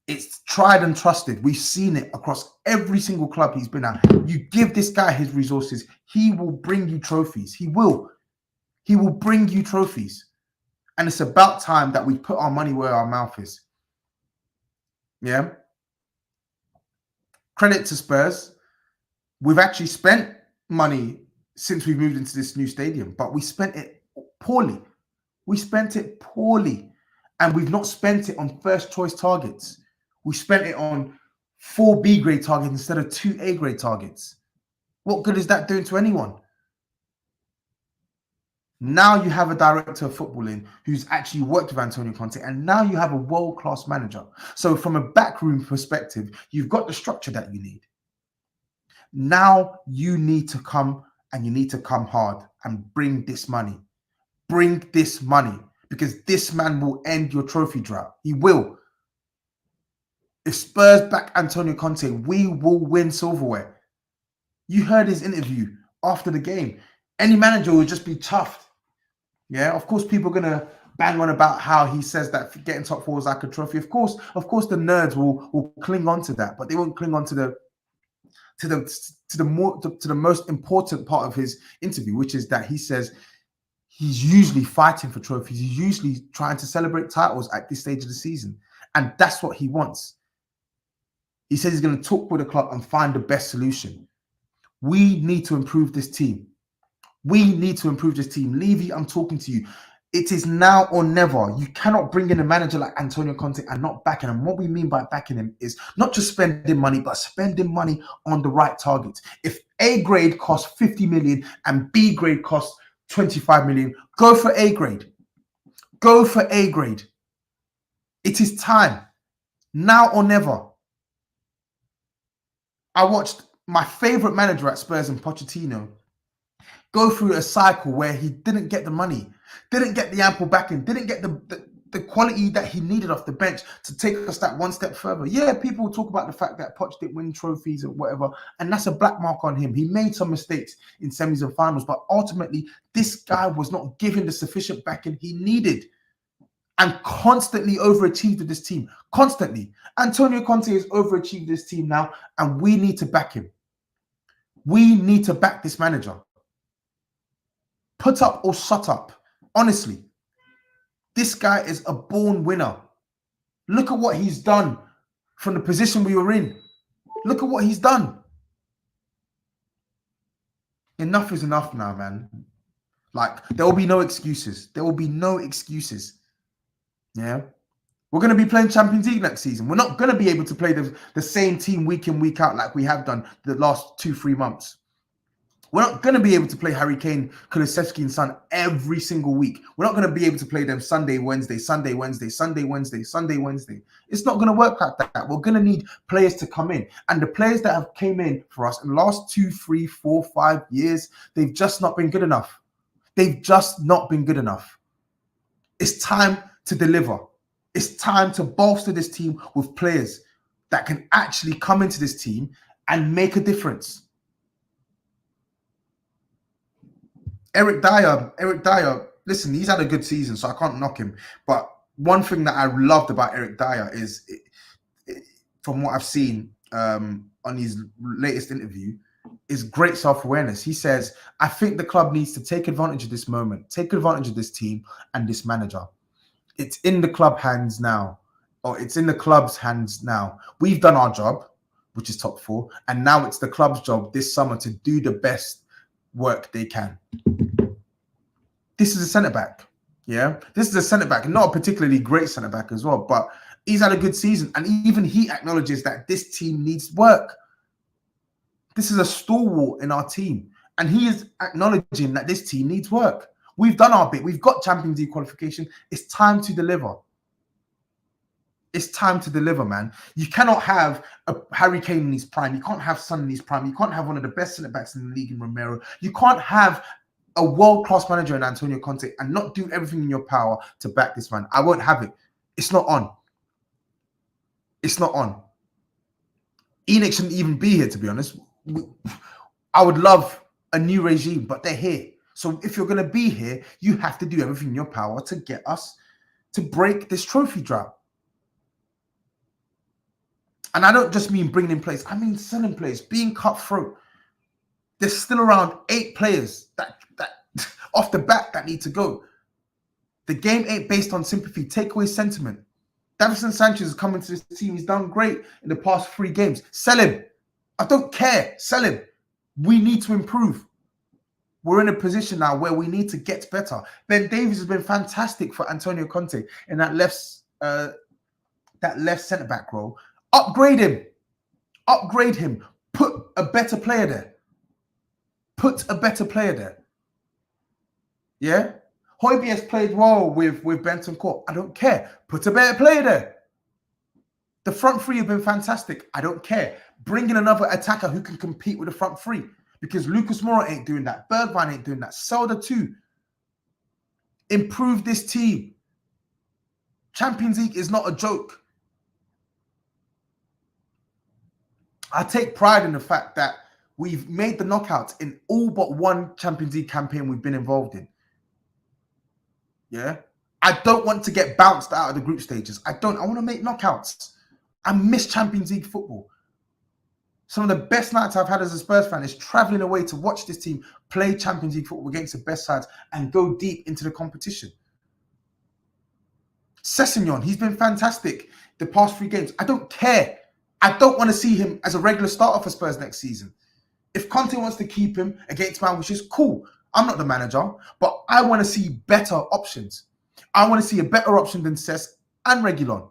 It's tried and trusted. We've seen it across every single club he's been at. You give this guy his resources, he will bring you trophies. He will. He will bring you trophies. And it's about time that we put our money where our mouth is. Yeah. Credit to Spurs. We've actually spent money since we've moved into this new stadium, but we spent it poorly. We spent it poorly. And we've not spent it on first choice targets. We spent it on 4 B grade targets instead of 2 A grade targets. What good is that doing to anyone? Now you have a director of footballing who's actually worked with Antonio Conte, and now you have a world-class manager. So from a backroom perspective, you've got the structure that you need. Now you need to come, and you need to come hard and bring this money. Bring this money, because this man will end your trophy drought. He will. If Spurs back Antonio Conte, we will win silverware. You heard his interview after the game. Any manager will just be chuffed. Yeah, of course, people are going to bang on about how he says that getting top 4 is like a trophy. Of course, the nerds will cling on to that, but they won't cling on to the most important part of his interview, which is that he says he's usually fighting for trophies. He's usually trying to celebrate titles at this stage of the season, and that's what he wants. He says he's going to talk with the club and find the best solution. We need to improve this team. We need to improve this team. Levy, I'm talking to you. It is now or never. You cannot bring in a manager like Antonio Conte and not backing him. What we mean by backing him is not just spending money, but spending money on the right targets. If A grade costs 50 million and B grade costs 25 million, go for A grade. Go for A grade. It is time. Now or never. I watched my favorite manager at Spurs in Pochettino go through a cycle where he didn't get the money, didn't get the ample backing, didn't get the quality that he needed off the bench to take us that one step further. Yeah, people talk about the fact that Poch didn't win trophies or whatever, and that's a black mark on him. He made some mistakes in semis and finals, but ultimately, this guy was not given the sufficient backing he needed and constantly overachieved with this team. Constantly. Antonio Conte has overachieved this team now, and we need to back him. We need to back this manager. Put up or shut up. Honestly, this guy is a born winner. Look at what he's done from the position we were in. Look at what he's done. Enough is enough now, man. Like, there will be no excuses. There will be no excuses. Yeah. We're going to be playing Champions League next season. We're not going to be able to play the same team week in, week out like we have done the last 2-3 months. We're not going to be able to play Harry Kane, Kulusevski and Son every single week. We're not going to be able to play them Sunday, Wednesday, Sunday, Wednesday, Sunday, Wednesday, Sunday, Wednesday. It's not going to work like that. We're going to need players to come in. And the players that have came in for us in the last 2, 3, 4, 5 years, they've just not been good enough. They've just not been good enough. It's time to deliver. It's time to bolster this team with players that can actually come into this team and make a difference. Eric Dyer, listen, he's had a good season, so I can't knock him. But one thing that I loved about Eric Dyer is, from what I've seen on his latest interview, is great self-awareness. He says, I think the club needs to take advantage of this moment, take advantage of this team and this manager. It's in the club hands now, or it's in the club's hands now. We've done our job, which is top 4, and now it's the club's job this summer to do the best work they can. This is a centre-back, yeah? This is a centre-back, not a particularly great centre-back as well, but he's had a good season, and even he acknowledges that this team needs work. This is a stalwart in our team, and he is acknowledging that this team needs work. We've done our bit. We've got Champions League qualification. It's time to deliver. It's time to deliver, man. You cannot have a Harry Kane in his prime. You can't have Son in his prime. You can't have one of the best centre-backs in the league in Romero. You can't have a world-class manager in Antonio Conte and not do everything in your power to back this man. I won't have it. It's not on. It's not on. Enoch shouldn't even be here, to be honest. I would love a new regime, but they're here. So if you're going to be here, you have to do everything in your power to get us to break this trophy drought. And I don't just mean bringing in players. I mean selling players, being cutthroat. There's still around 8 players that off the bat that need to go. The game ain't based on sympathy. Take away sentiment. Davinson Sanchez has come into this team. He's done great in the past 3 games. Sell him. I don't care. Sell him. We need to improve. We're in a position now where we need to get better. Ben Davies has been fantastic for Antonio Conte in that left centre-back role. Upgrade him. Upgrade him. Put a better player there. Put a better player there. Yeah? Højbjerg has played well with Bentancur. I don't care. Put a better player there. The front 3 have been fantastic. I don't care. Bring in another attacker who can compete with the front 3. Because Lucas Moura ain't doing that. Bergwijn ain't doing that. Selder too. Improve this team. Champions League is not a joke. I take pride in the fact that we've made the knockouts in all but one Champions League campaign we've been involved in. Yeah? I don't want to get bounced out of the group stages. I want to make knockouts. I miss Champions League football. Some of the best nights I've had as a Spurs fan is travelling away to watch this team play Champions League football against the best sides and go deep into the competition. Sessegnon, he's been fantastic the past 3 games. I don't care. I don't want to see him as a regular starter for Spurs next season. If Conte wants to keep him against man, which is cool. I'm not the manager, but I want to see better options. I want to see a better option than Cess and Reguilon.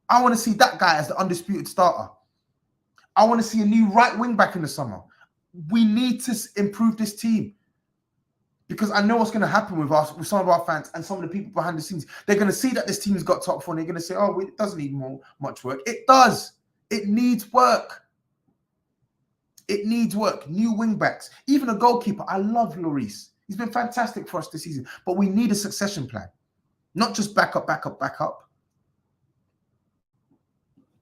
I want to see that guy as the undisputed starter. I want to see a new right wing back in the summer. We need to improve this team because I know what's going to happen with us, with some of our fans and some of the people behind the scenes. They're going to see that this team's got top 4 and they're going to say, oh, it doesn't need much work. It does. It needs work. It needs work. New wing backs. Even a goalkeeper. I love Lloris. He's been fantastic for us this season. But we need a succession plan. Not just back up.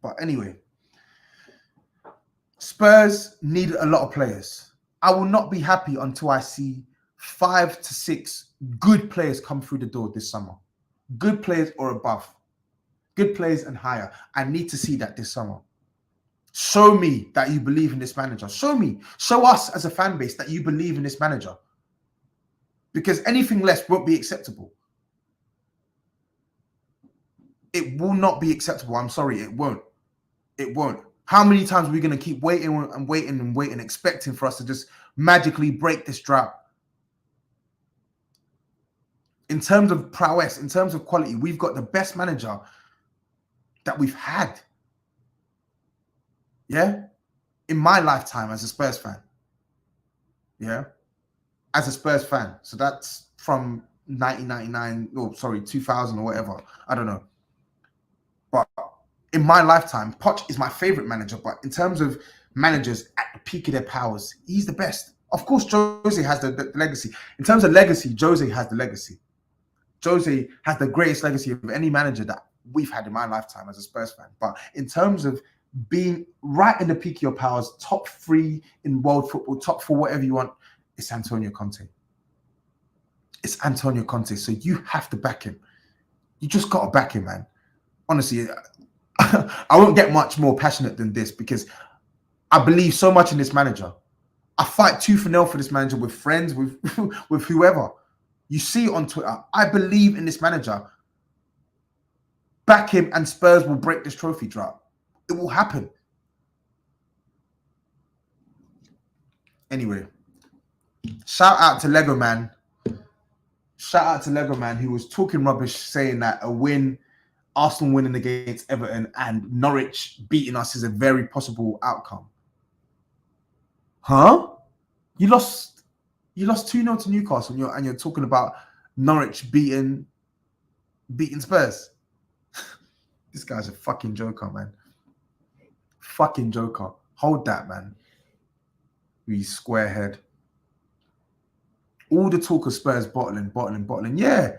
But anyway, Spurs need a lot of players. I will not be happy until I see 5 to 6 good players come through the door this summer. Good players or above. Good players and higher. I need to see that this summer. Show me that you believe in this manager. Show me. Show us as a fan base that you believe in this manager. Because anything less won't be acceptable. It will not be acceptable. I'm sorry, it won't. It won't. How many times are we going to keep waiting and waiting and waiting, expecting for us to just magically break this drought? In terms of prowess, in terms of quality, we've got the best manager that we've had. Yeah? In my lifetime as a Spurs fan. Yeah? As a Spurs fan. So that's from 2000 or whatever. I don't know. But in my lifetime, Poch is my favorite manager. But in terms of managers at the peak of their powers, he's the best. Of course, Jose has the legacy. In terms of legacy, Jose has the legacy. Jose has the greatest legacy of any manager that we've had in my lifetime as a Spurs fan. But in terms of being right in the peak of your powers, top 3 in world football, top 4, whatever you want, it's Antonio Conte. It's Antonio Conte. So you have to back him. You just got to back him, man. Honestly, I won't get much more passionate than this because I believe so much in this manager. I fight tooth and nail for this manager with friends, with with whoever. You see it on Twitter. I believe in this manager. Back him and Spurs will break this trophy drought. It will happen. Anyway, shout out to Lego Man. Shout out to Lego Man, who was talking rubbish, saying that a win, Arsenal winning against Everton and Norwich beating us is a very possible outcome. Huh? You lost 2-0 to Newcastle and you're talking about Norwich beating Spurs. This guy's a fucking joker, man. Fucking joker. Hold that, man. You squarehead. All the talk of Spurs bottling. Yeah.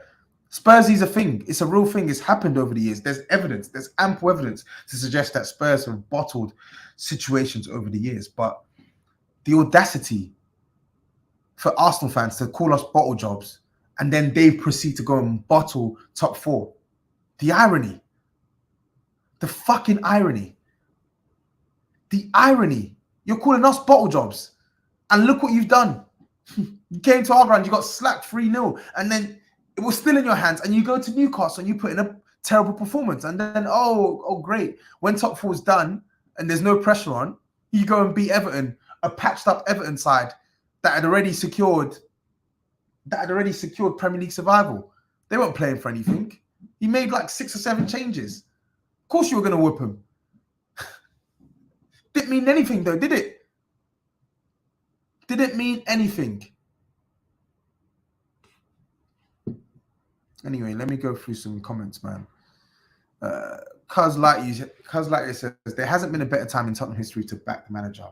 Spurs is a thing. It's a real thing. It's happened over the years. There's evidence. There's ample evidence to suggest that Spurs have bottled situations over the years. But the audacity for Arsenal fans to call us bottle jobs and then they proceed to go and bottle top 4. The irony. The fucking irony. The irony. You're calling us bottle jobs. And look what you've done. You came to our ground, you got slapped 3-0. And then it was still in your hands. And you go to Newcastle and you put in a terrible performance. And then, oh, great. When top 4's done and there's no pressure on, you go and beat Everton, a patched up Everton side that had already secured Premier League survival. They weren't playing for anything. You made like 6 or 7 changes. Of course you were going to whoop them. Didn't mean anything though, did it? Didn't mean anything. Anyway, let me go through some comments, man. Cuz like you says, there hasn't been a better time in Tottenham history to back the manager.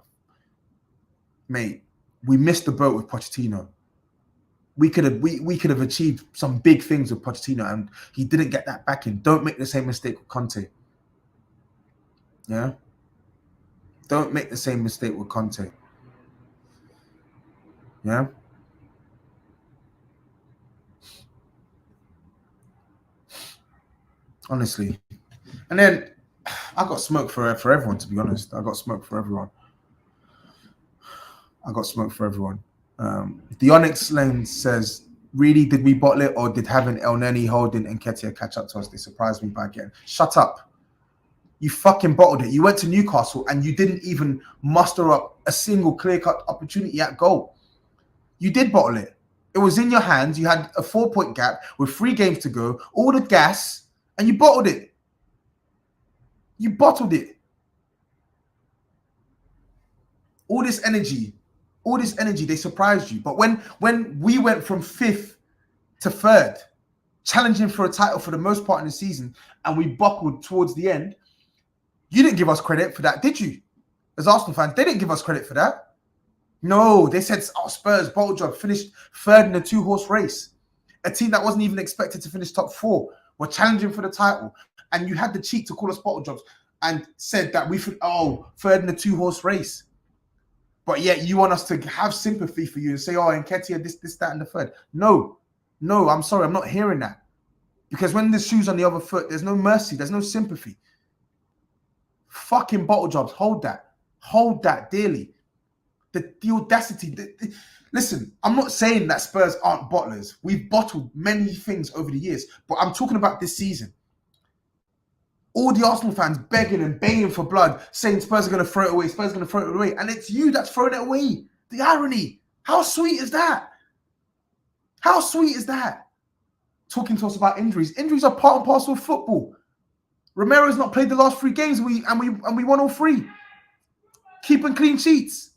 Mate, we missed the boat with Pochettino. We could have achieved some big things with Pochettino, and he didn't get that back in. Don't make the same mistake with Conte. Yeah? Don't make the same mistake with Conte. Yeah? Honestly. And then I got smoke for everyone, to be honest. I got smoke for everyone. The Onyx Lane says, really, did we bottle it, or did having El Neni, Holding and Nketiah catch up to us? They surprised me by getting. Shut up. You fucking bottled it. You went to Newcastle and you didn't even muster up a single clear-cut opportunity at goal. You did bottle it. It was in your hands. You had a 4-point gap with 3 games to go, all the gas, and you bottled it. You bottled it. All this energy, they surprised you. But when we went from 5th to 3rd, challenging for a title for the most part in the season, and we buckled towards the end, you didn't give us credit for that, did you? As Arsenal fans, they didn't give us credit for that. No, they said, Spurs, bottle job, finished 3rd in a 2-horse race. A team that wasn't even expected to finish top 4 were challenging for the title. And you had the cheek to call us bottle jobs and said that we should, 3rd in a 2-horse race. But yet you want us to have sympathy for you and say, Nketiah, this, that, and the 3rd. No, I'm sorry, I'm not hearing that. Because when the shoe's on the other foot, there's no mercy, there's no sympathy. Fucking bottle jobs, hold that dearly. The audacity. Listen, I'm not saying that Spurs aren't bottlers. We've bottled many things over the years, but I'm talking about this season. All the Arsenal fans begging and baying for blood, saying Spurs are going to throw it away, and it's you that's throwing it away. The irony. How sweet is that? Talking to us about injuries. Injuries are part and parcel of football. Romero's not played the last 3 games, and we won all 3. Keeping clean sheets.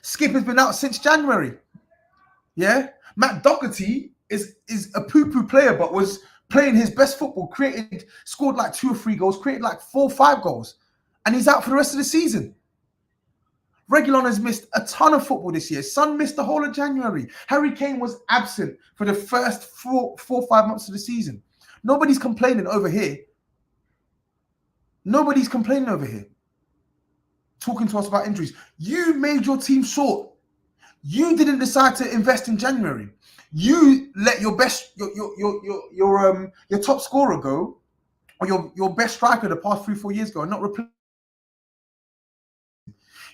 Skip has been out since January. Yeah? Matt Doherty is a poo-poo player, but was playing his best football, scored like 2 or 3 goals, created like 4 or 5 goals. And he's out for the rest of the season. Reguilon has missed a ton of football this year. Son missed the whole of January. Harry Kane was absent for the first 4 or 5 months of the season. Nobody's complaining over here. Talking to us about injuries. You made your team short. You didn't decide to invest in January. You let your top scorer go, or your best striker the past 3-4 years go, and not replace.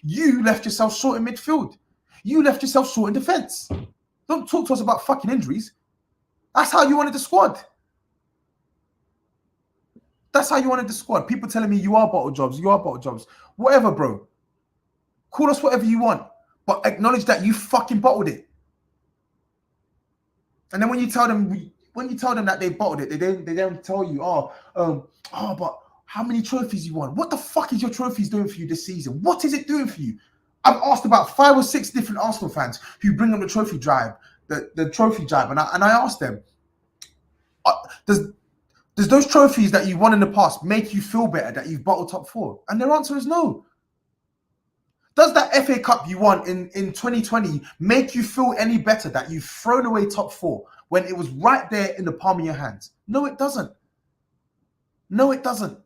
You left yourself short in midfield. You left yourself short in defence. Don't talk to us about fucking injuries. That's how you wanted the squad. That's how you wanted the squad. People telling me you are bottle jobs. You are bottle jobs. Whatever, bro. Call us whatever you want. But acknowledge that you fucking bottled it. And then when you tell them that they bottled it, they don't tell you, but how many trophies you won? What the fuck is your trophies doing for you this season? What is it doing for you? I've asked about 5 or 6 different Arsenal fans who bring up the trophy drive, the trophy drive, and I asked them, does those trophies that you won in the past make you feel better that you've bottled top 4? And their answer is no. Does that FA Cup you won in 2020 make you feel any better that you've thrown away top 4 when it was right there in the palm of your hands? No, it doesn't. No, it doesn't.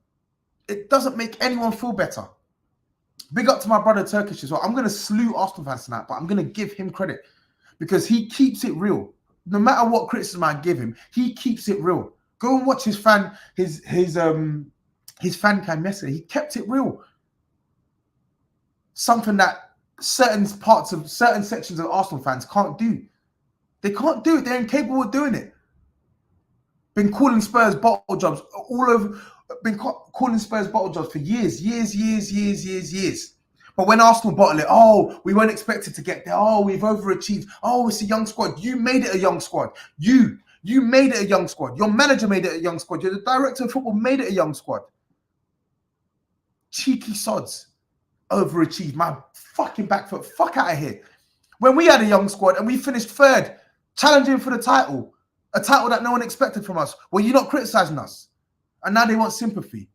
It doesn't make anyone feel better. Big up to my brother Turkish as well. I'm going to slew Arsenal fans tonight, but I'm going to give him credit because he keeps it real. No matter what criticism I give him, he keeps it real. Go and watch his fan cam yesterday. He kept it real. Something that certain sections of Arsenal fans can't do. They can't do it. They're incapable of doing it. Been calling Spurs bottle jobs all over. Been calling Spurs bottle jobs for years. But when Arsenal bottle it, we weren't expected to get there. We've overachieved. It's a young squad. You made it a young squad. You made it a young squad. Your manager made it a young squad. The director of football made it a young squad. Cheeky sods. Overachieved. My fucking back foot. Fuck out of here. When we had a young squad and we finished 3rd, challenging for the title, a title that no one expected from us, were you not criticizing us? And now they want sympathy.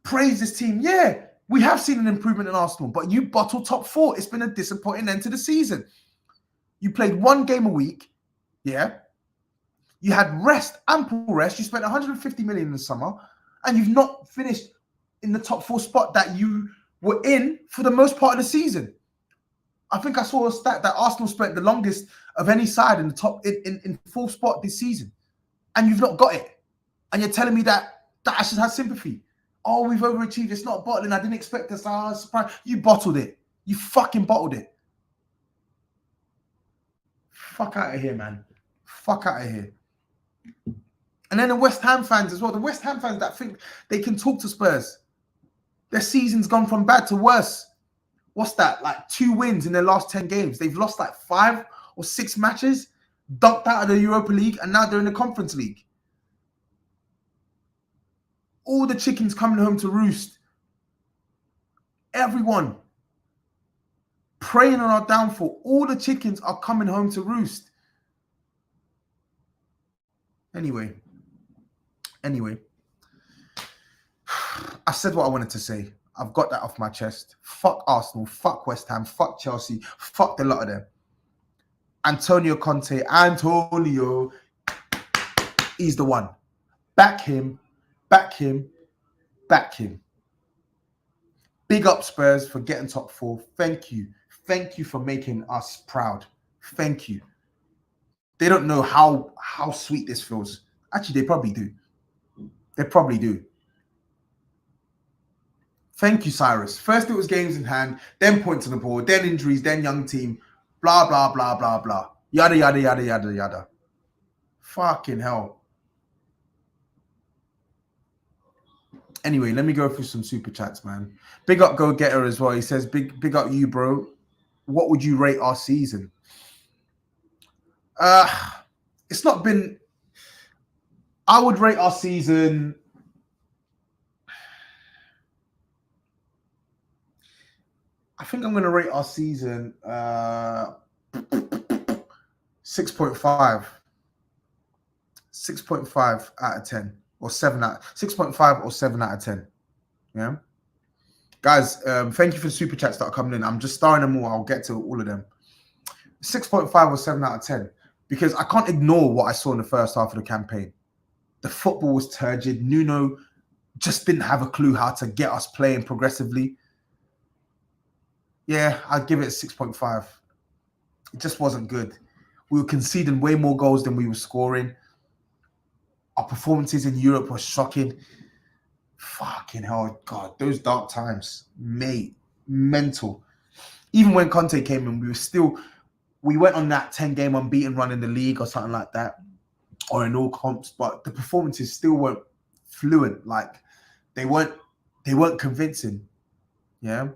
Praise this team. Yeah, we have seen an improvement in Arsenal, but you bottled top 4. It's been a disappointing end to the season. You played 1 game a week. Yeah. You had rest, ample rest. You spent 150 million in the summer, and you've not finished in the top 4 spot that you were in for the most part of the season. I think I saw a stat that Arsenal spent the longest of any side in the top in 4th spot this season, and you've not got it. And you're telling me that I should have sympathy. We've overachieved. It's not bottling. I didn't expect this. I was surprised. You bottled it. You fucking bottled it. Fuck out of here, man. Fuck out of here. And then the West Ham fans as well. The West Ham fans that think they can talk to Spurs. Their season's gone from bad to worse. What's that? Like 2 wins in their last 10 games. They've lost like 5 or 6 matches, dunked out of the Europa League, and now they're in the Conference League. All the chickens coming home to roost. Everyone praying on our downfall. All the chickens are coming home to roost. Anyway. I said what I wanted to say. I've got that off my chest. Fuck Arsenal. Fuck West Ham. Fuck Chelsea. Fuck the lot of them. Antonio Conte. He's the one. Back him. Big up Spurs for getting top 4. Thank you. Thank you for making us proud. Thank you. They don't know how sweet this feels. Actually, they probably do. Thank you, Cyrus. First it was games in hand, then points on the board, then injuries, then young team, blah, blah, blah, blah, blah. Yada, yada, yada, yada, yada. Fucking hell. Anyway, let me go through some super chats, man. Big up Go Getter as well. He says, big up you, bro. What would you rate our season? It's not been... I would rate our season... I think I'm going to rate our season 6.5. 6.5 out of 10. Or 6.5 or 7 out of 10. Yeah? Guys, thank you for the super chats that are coming in. I'm just starring them all. I'll get to all of them. 6.5 or 7 out of 10. Because I can't ignore what I saw in the first half of the campaign. The football was turgid. Nuno just didn't have a clue how to get us playing progressively. Yeah, I'd give it a 6.5. It just wasn't good. We were conceding way more goals than we were scoring. Our performances in Europe were shocking. Fucking hell, God, those dark times, mate, mental. Even when Conte came in, we went on that 10-game unbeaten run in the league or something like that, or in all comps, but the performances still weren't fluent. Like they weren't convincing. Yeah.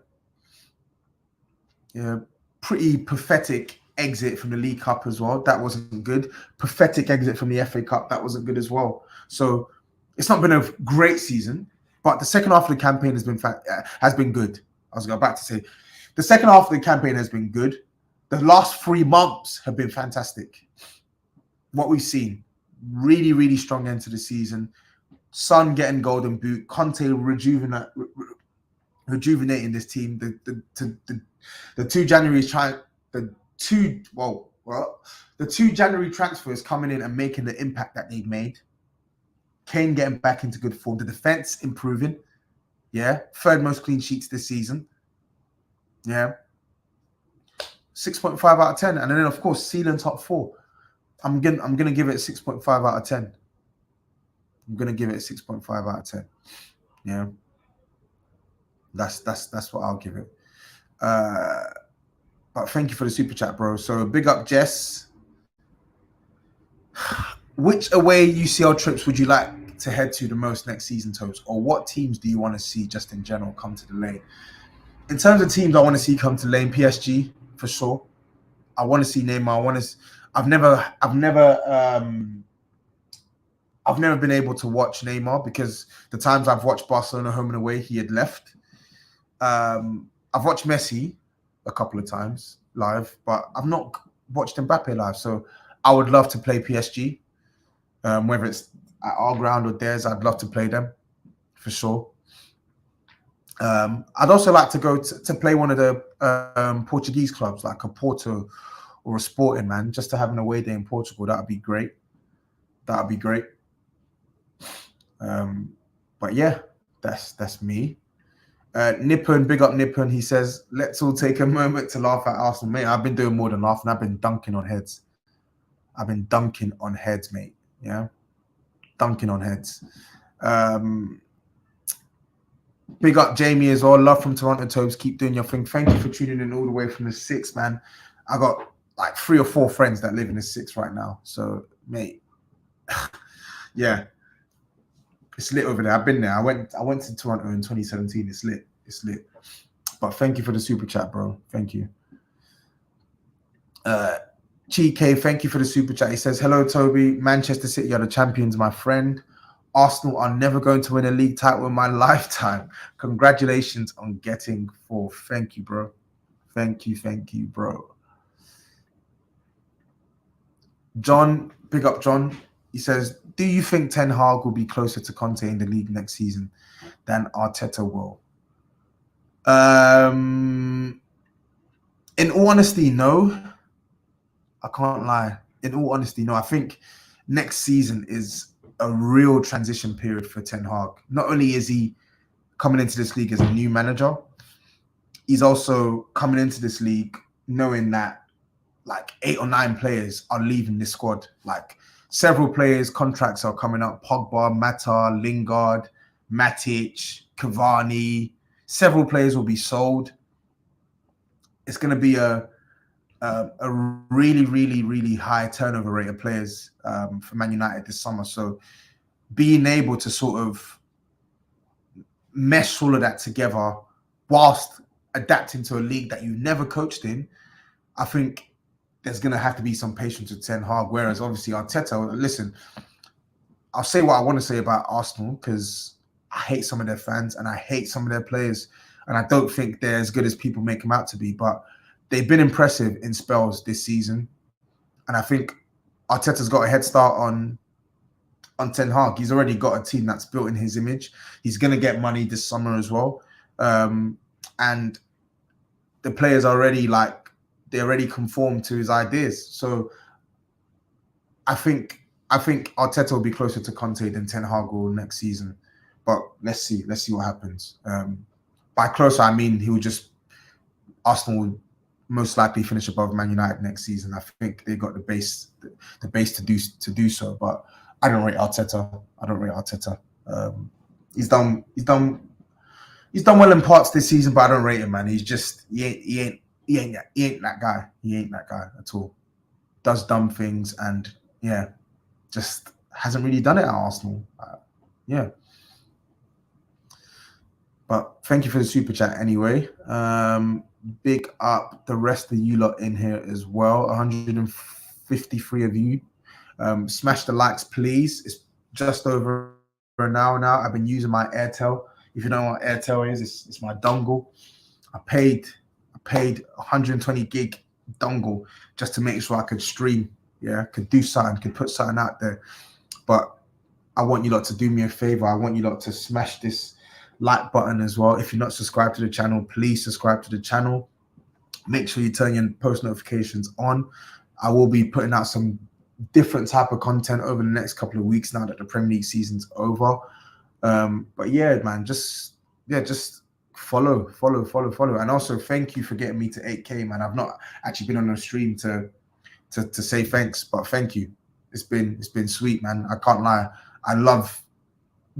Pretty pathetic exit from the League Cup as well. That wasn't good. Pathetic exit from the FA Cup. That wasn't good as well. So it's not been a great season, but the second half of the campaign has been good. I was about to say, the second half of the campaign has been good. The last 3 months have been fantastic. What we've seen, really, really strong end to the season. Son getting golden boot. Conte rejuvenating this team. The 2 January the 2 January transfers coming in and making the impact that they've made. Kane getting back into good form. The defense improving. Yeah, 3rd most clean sheets this season. Yeah, 6.5 out of 10, and then of course sealing top 4. I'm gonna give it a 6.5 out of 10. I'm gonna give it a 6.5 out of 10. Yeah, that's what I'll give it. But thank you for the super chat, bro. So big up, Jess. Which away UCL trips would you like to head to the most next season, Tobs? Or what teams do you want to see just in general come to the lane? In terms of teams I want to see come to the lane, PSG for sure. I want to see Neymar. I've never been able to watch Neymar because the times I've watched Barcelona home and away, he had left. I've watched Messi a couple of times live, but I've not watched Mbappe live. So I would love to play PSG, whether it's at our ground or theirs. I'd love to play them for sure. I'd also like to go to play one of the Portuguese clubs, like a Porto or a Sporting, man, just to have an away day in Portugal. That'd be great. But yeah, that's me. Nippon, big up Nippon. He says, let's all take a moment to laugh at Arsenal. Mate, I've been doing more than laughing. I've been dunking on heads. Mate. Yeah. Dunking on heads. Big up Jamie as well. Love from Toronto, Tobes. Keep doing your thing. Thank you for tuning in all the way from the 6, man. I got like 3 or 4 friends that live in the 6 right now. So, mate, yeah. It's lit over there. I've been there. I went to Toronto in 2017. It's lit. But thank you for the super chat, bro. Thank you. Chike, thank you for the super chat. He says, hello, Toby. Manchester City are the champions, my friend. Arsenal are never going to win a league title in my lifetime. Congratulations on getting 4th. Thank you, bro. Thank you, bro. John, big up John. He says, do you think Ten Hag will be closer to Conte in the league next season than Arteta will? In all honesty, no. I can't lie. In all honesty, no. I think next season is a real transition period for Ten Hag. Not only is he coming into this league as a new manager, he's also coming into this league knowing that like 8 or 9 players are leaving this squad. Like several players' contracts are coming up. Pogba, Mata, Lingard, Matic, Cavani. Several players will be sold. It's going to be a really, really, really high turnover rate of players for Man United this summer. So being able to sort of mesh all of that together whilst adapting to a league that you've never coached in, I think there's going to have to be some patience with Ten Hag. Whereas obviously Arteta, listen, I'll say what I want to say about Arsenal because I hate some of their fans and I hate some of their players. And I don't think they're as good as people make them out to be. But they've been impressive in spells this season. And I think Arteta's got a head start on Ten Hag. He's already got a team that's built in his image. He's going to get money this summer as well. And the players are already they already conform to his ideas. So I think Arteta will be closer to Conte than Ten Hag will next season. But let's see what happens. By closer, I mean Arsenal will most likely finish above Man United next season. I think they got the base to do so. But I don't rate Arteta. I don't rate Arteta. He's done well in parts this season, but I don't rate him, man. He ain't that guy. He ain't that guy at all. Does dumb things and just hasn't really done it at Arsenal. But thank you for the super chat anyway. Big up the rest of you lot in here as well. 153 of you. Smash the likes, please. It's just over an hour now. I've been using my Airtel. If you don't know what Airtel is, it's my dongle. I paid 120 gig dongle just to make sure I could stream. Could do something, could put something out there. But I want you lot to do me a favor. I want you lot to smash this like button as well. If you're not subscribed to the channel, please subscribe to the channel. Make sure you turn your post notifications on. I will be putting out some different type of content over the next couple of weeks now that the Premier League season's over. But yeah, man, just follow. And also thank you for getting me to 8K, man. I've not actually been on a stream to say thanks, but thank you. It's been sweet, man. I can't lie. I love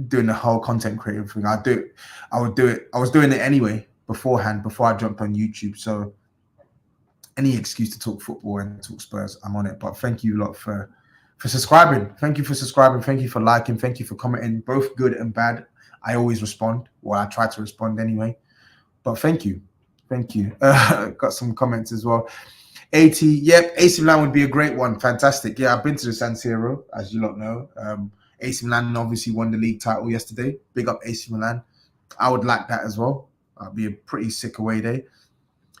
doing the whole content creating thing. I would do it. I was doing it anyway beforehand, before I jumped on YouTube. So any excuse to talk football and talk Spurs, I'm on it. But thank you a lot for subscribing. Thank you for subscribing. Thank you for liking. Thank you for commenting, both good and bad. I always respond. Well, I try to respond anyway. But thank you. Got some comments as well. 80. Yep, AC Milan would be a great one. Fantastic. Yeah, I've been to the San Siro, as you lot know. AC Milan obviously won the league title yesterday. Big up AC Milan. I would like that as well. That'd be a pretty sick away day.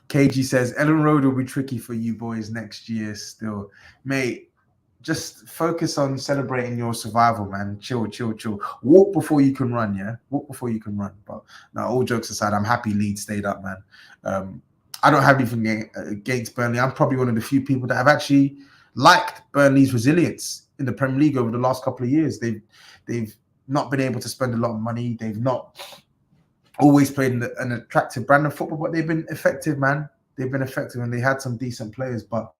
KG says, Ellen Road will be tricky for you boys next year still. Mate, just focus on celebrating your survival, man. Chill. Walk before you can run, yeah? Walk before you can run. But now, all jokes aside, I'm happy Leeds stayed up, man. I don't have anything against Burnley. I'm probably one of the few people that have actually liked Burnley's resilience in the Premier League over the last couple of years. They've not been able to spend a lot of money. They've not always played an attractive brand of football, but they've been effective, man. They've been effective, and they had some decent players, but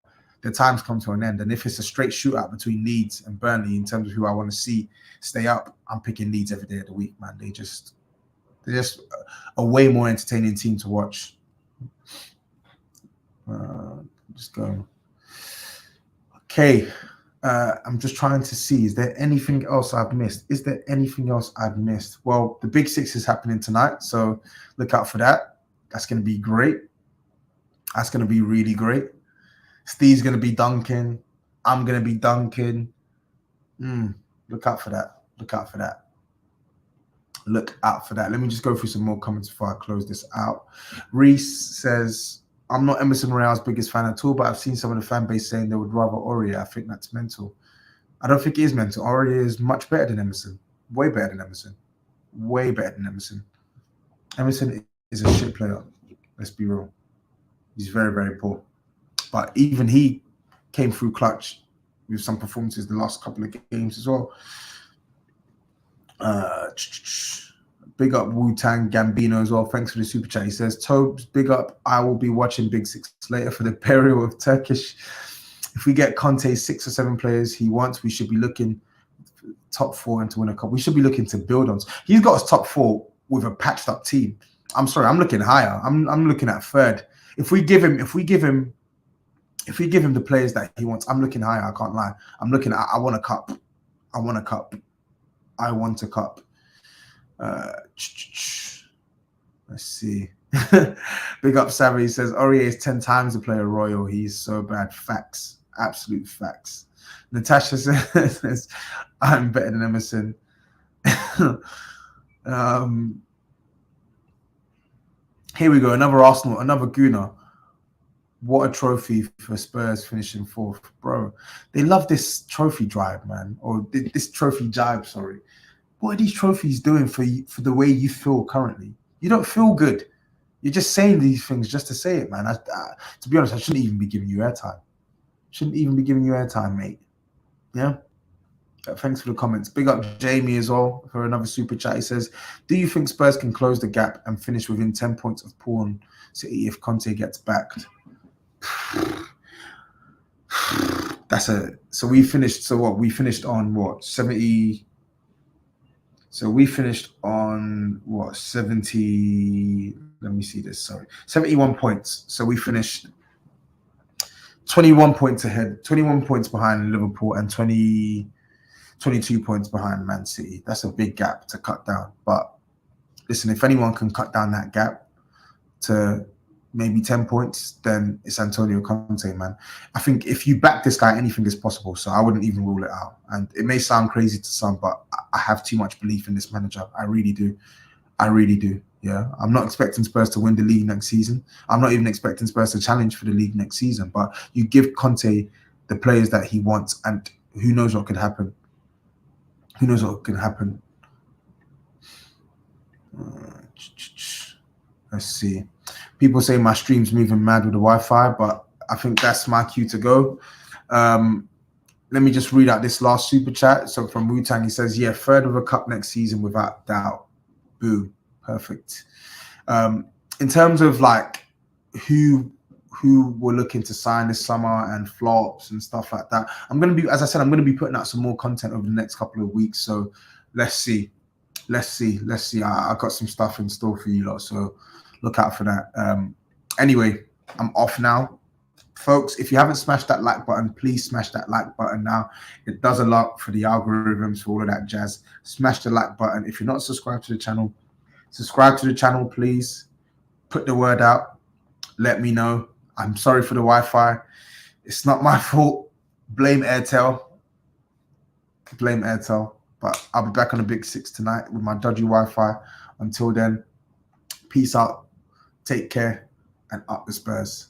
the time's come to an end. And if it's a straight shootout between Leeds and Burnley in terms of who I want to see stay up, I'm picking Leeds every day of the week, man. They're just a way more entertaining team to watch. Just go. Okay. I'm just trying to see, is there anything else I've missed? Well, the Big Six is happening tonight, so look out for that. That's going to be great. That's going to be really great. Steve's going to be dunking. I'm going to be dunking. Look out for that. Let me just go through some more comments before I close this out. Reese says, I'm not Emerson Royale's biggest fan at all, but I've seen some of the fan base saying they would rather Aurier. I think that's mental. I don't think it is mental. Aurier is much better than Emerson. Way better than Emerson. Emerson is a shit player. Let's be real. He's very, very poor. But even he came through clutch with some performances the last couple of games as well. Big up Wu-Tang Gambino as well. Thanks for the super chat. He says, Tobs, big up. I will be watching Big Six later for the burial of Turkish. If we get Conte's 6 or 7 players he wants, we should be looking top 4 and to win a cup. We should be looking to build on. He's got us top 4 with a patched up team. I'm sorry, I'm looking higher. I'm looking at 3rd. If we give him the players that he wants, I'm looking higher. I can't lie. I'm looking at, I want a cup. Let's see. Big up Savvy. He says Aurier is 10 times the player Royal. He's so bad. Facts. Absolute facts. Natasha says I'm better than Emerson. Here we go. Another Arsenal, another Gooner. What a trophy for Spurs finishing 4th. Bro, they love this trophy drive, man. Or this trophy jibe, sorry. What are these trophies doing for you, for the way you feel currently? You don't feel good. You're just saying these things just to say it, man. To be honest, I shouldn't even be giving you airtime. Mate. Yeah? Thanks for the comments. Big up Jamie as well for another super chat. He says, do you think Spurs can close the gap and finish within 10 points of Pawn City if Conte gets backed? So we finished. So what? We finished on what? 70. So we finished on what? 70. Let me see this. Sorry, 71 points. So we finished 21 points ahead, 21 points behind Liverpool, and 22 points behind Man City. That's a big gap to cut down. But listen, if anyone can cut down that gap to maybe 10 points, then it's Antonio Conte, man. I think if you back this guy, anything is possible. So I wouldn't even rule it out. And it may sound crazy to some, but I have too much belief in this manager. I really do. I really do. Yeah. I'm not expecting Spurs to win the league next season. I'm not even expecting Spurs to challenge for the league next season. But you give Conte the players that he wants, and who knows what could happen. Who knows what can happen? Let's see. People say my stream's moving mad with the Wi-Fi, but I think that's my cue to go. Let me just read out this last super chat. So from Wu-Tang, he says, yeah, third of a cup next season without doubt. Boom. Perfect. In terms of like who we're looking to sign this summer and flops and stuff like that, as I said, I'm going to be putting out some more content over the next couple of weeks. So let's see. I got some stuff in store for you lot, so look out for that. Anyway, I'm off now. Folks, if you haven't smashed that like button, please smash that like button now. It does a lot for the algorithms, for all of that jazz. Smash the like button. If you're not subscribed to the channel, subscribe to the channel, please. Put the word out. Let me know. I'm sorry for the Wi-Fi. It's not my fault. Blame Airtel. Blame Airtel. But I'll be back on the Big Six tonight with my dodgy Wi-Fi. Until then, peace out. Take care. And up the Spurs.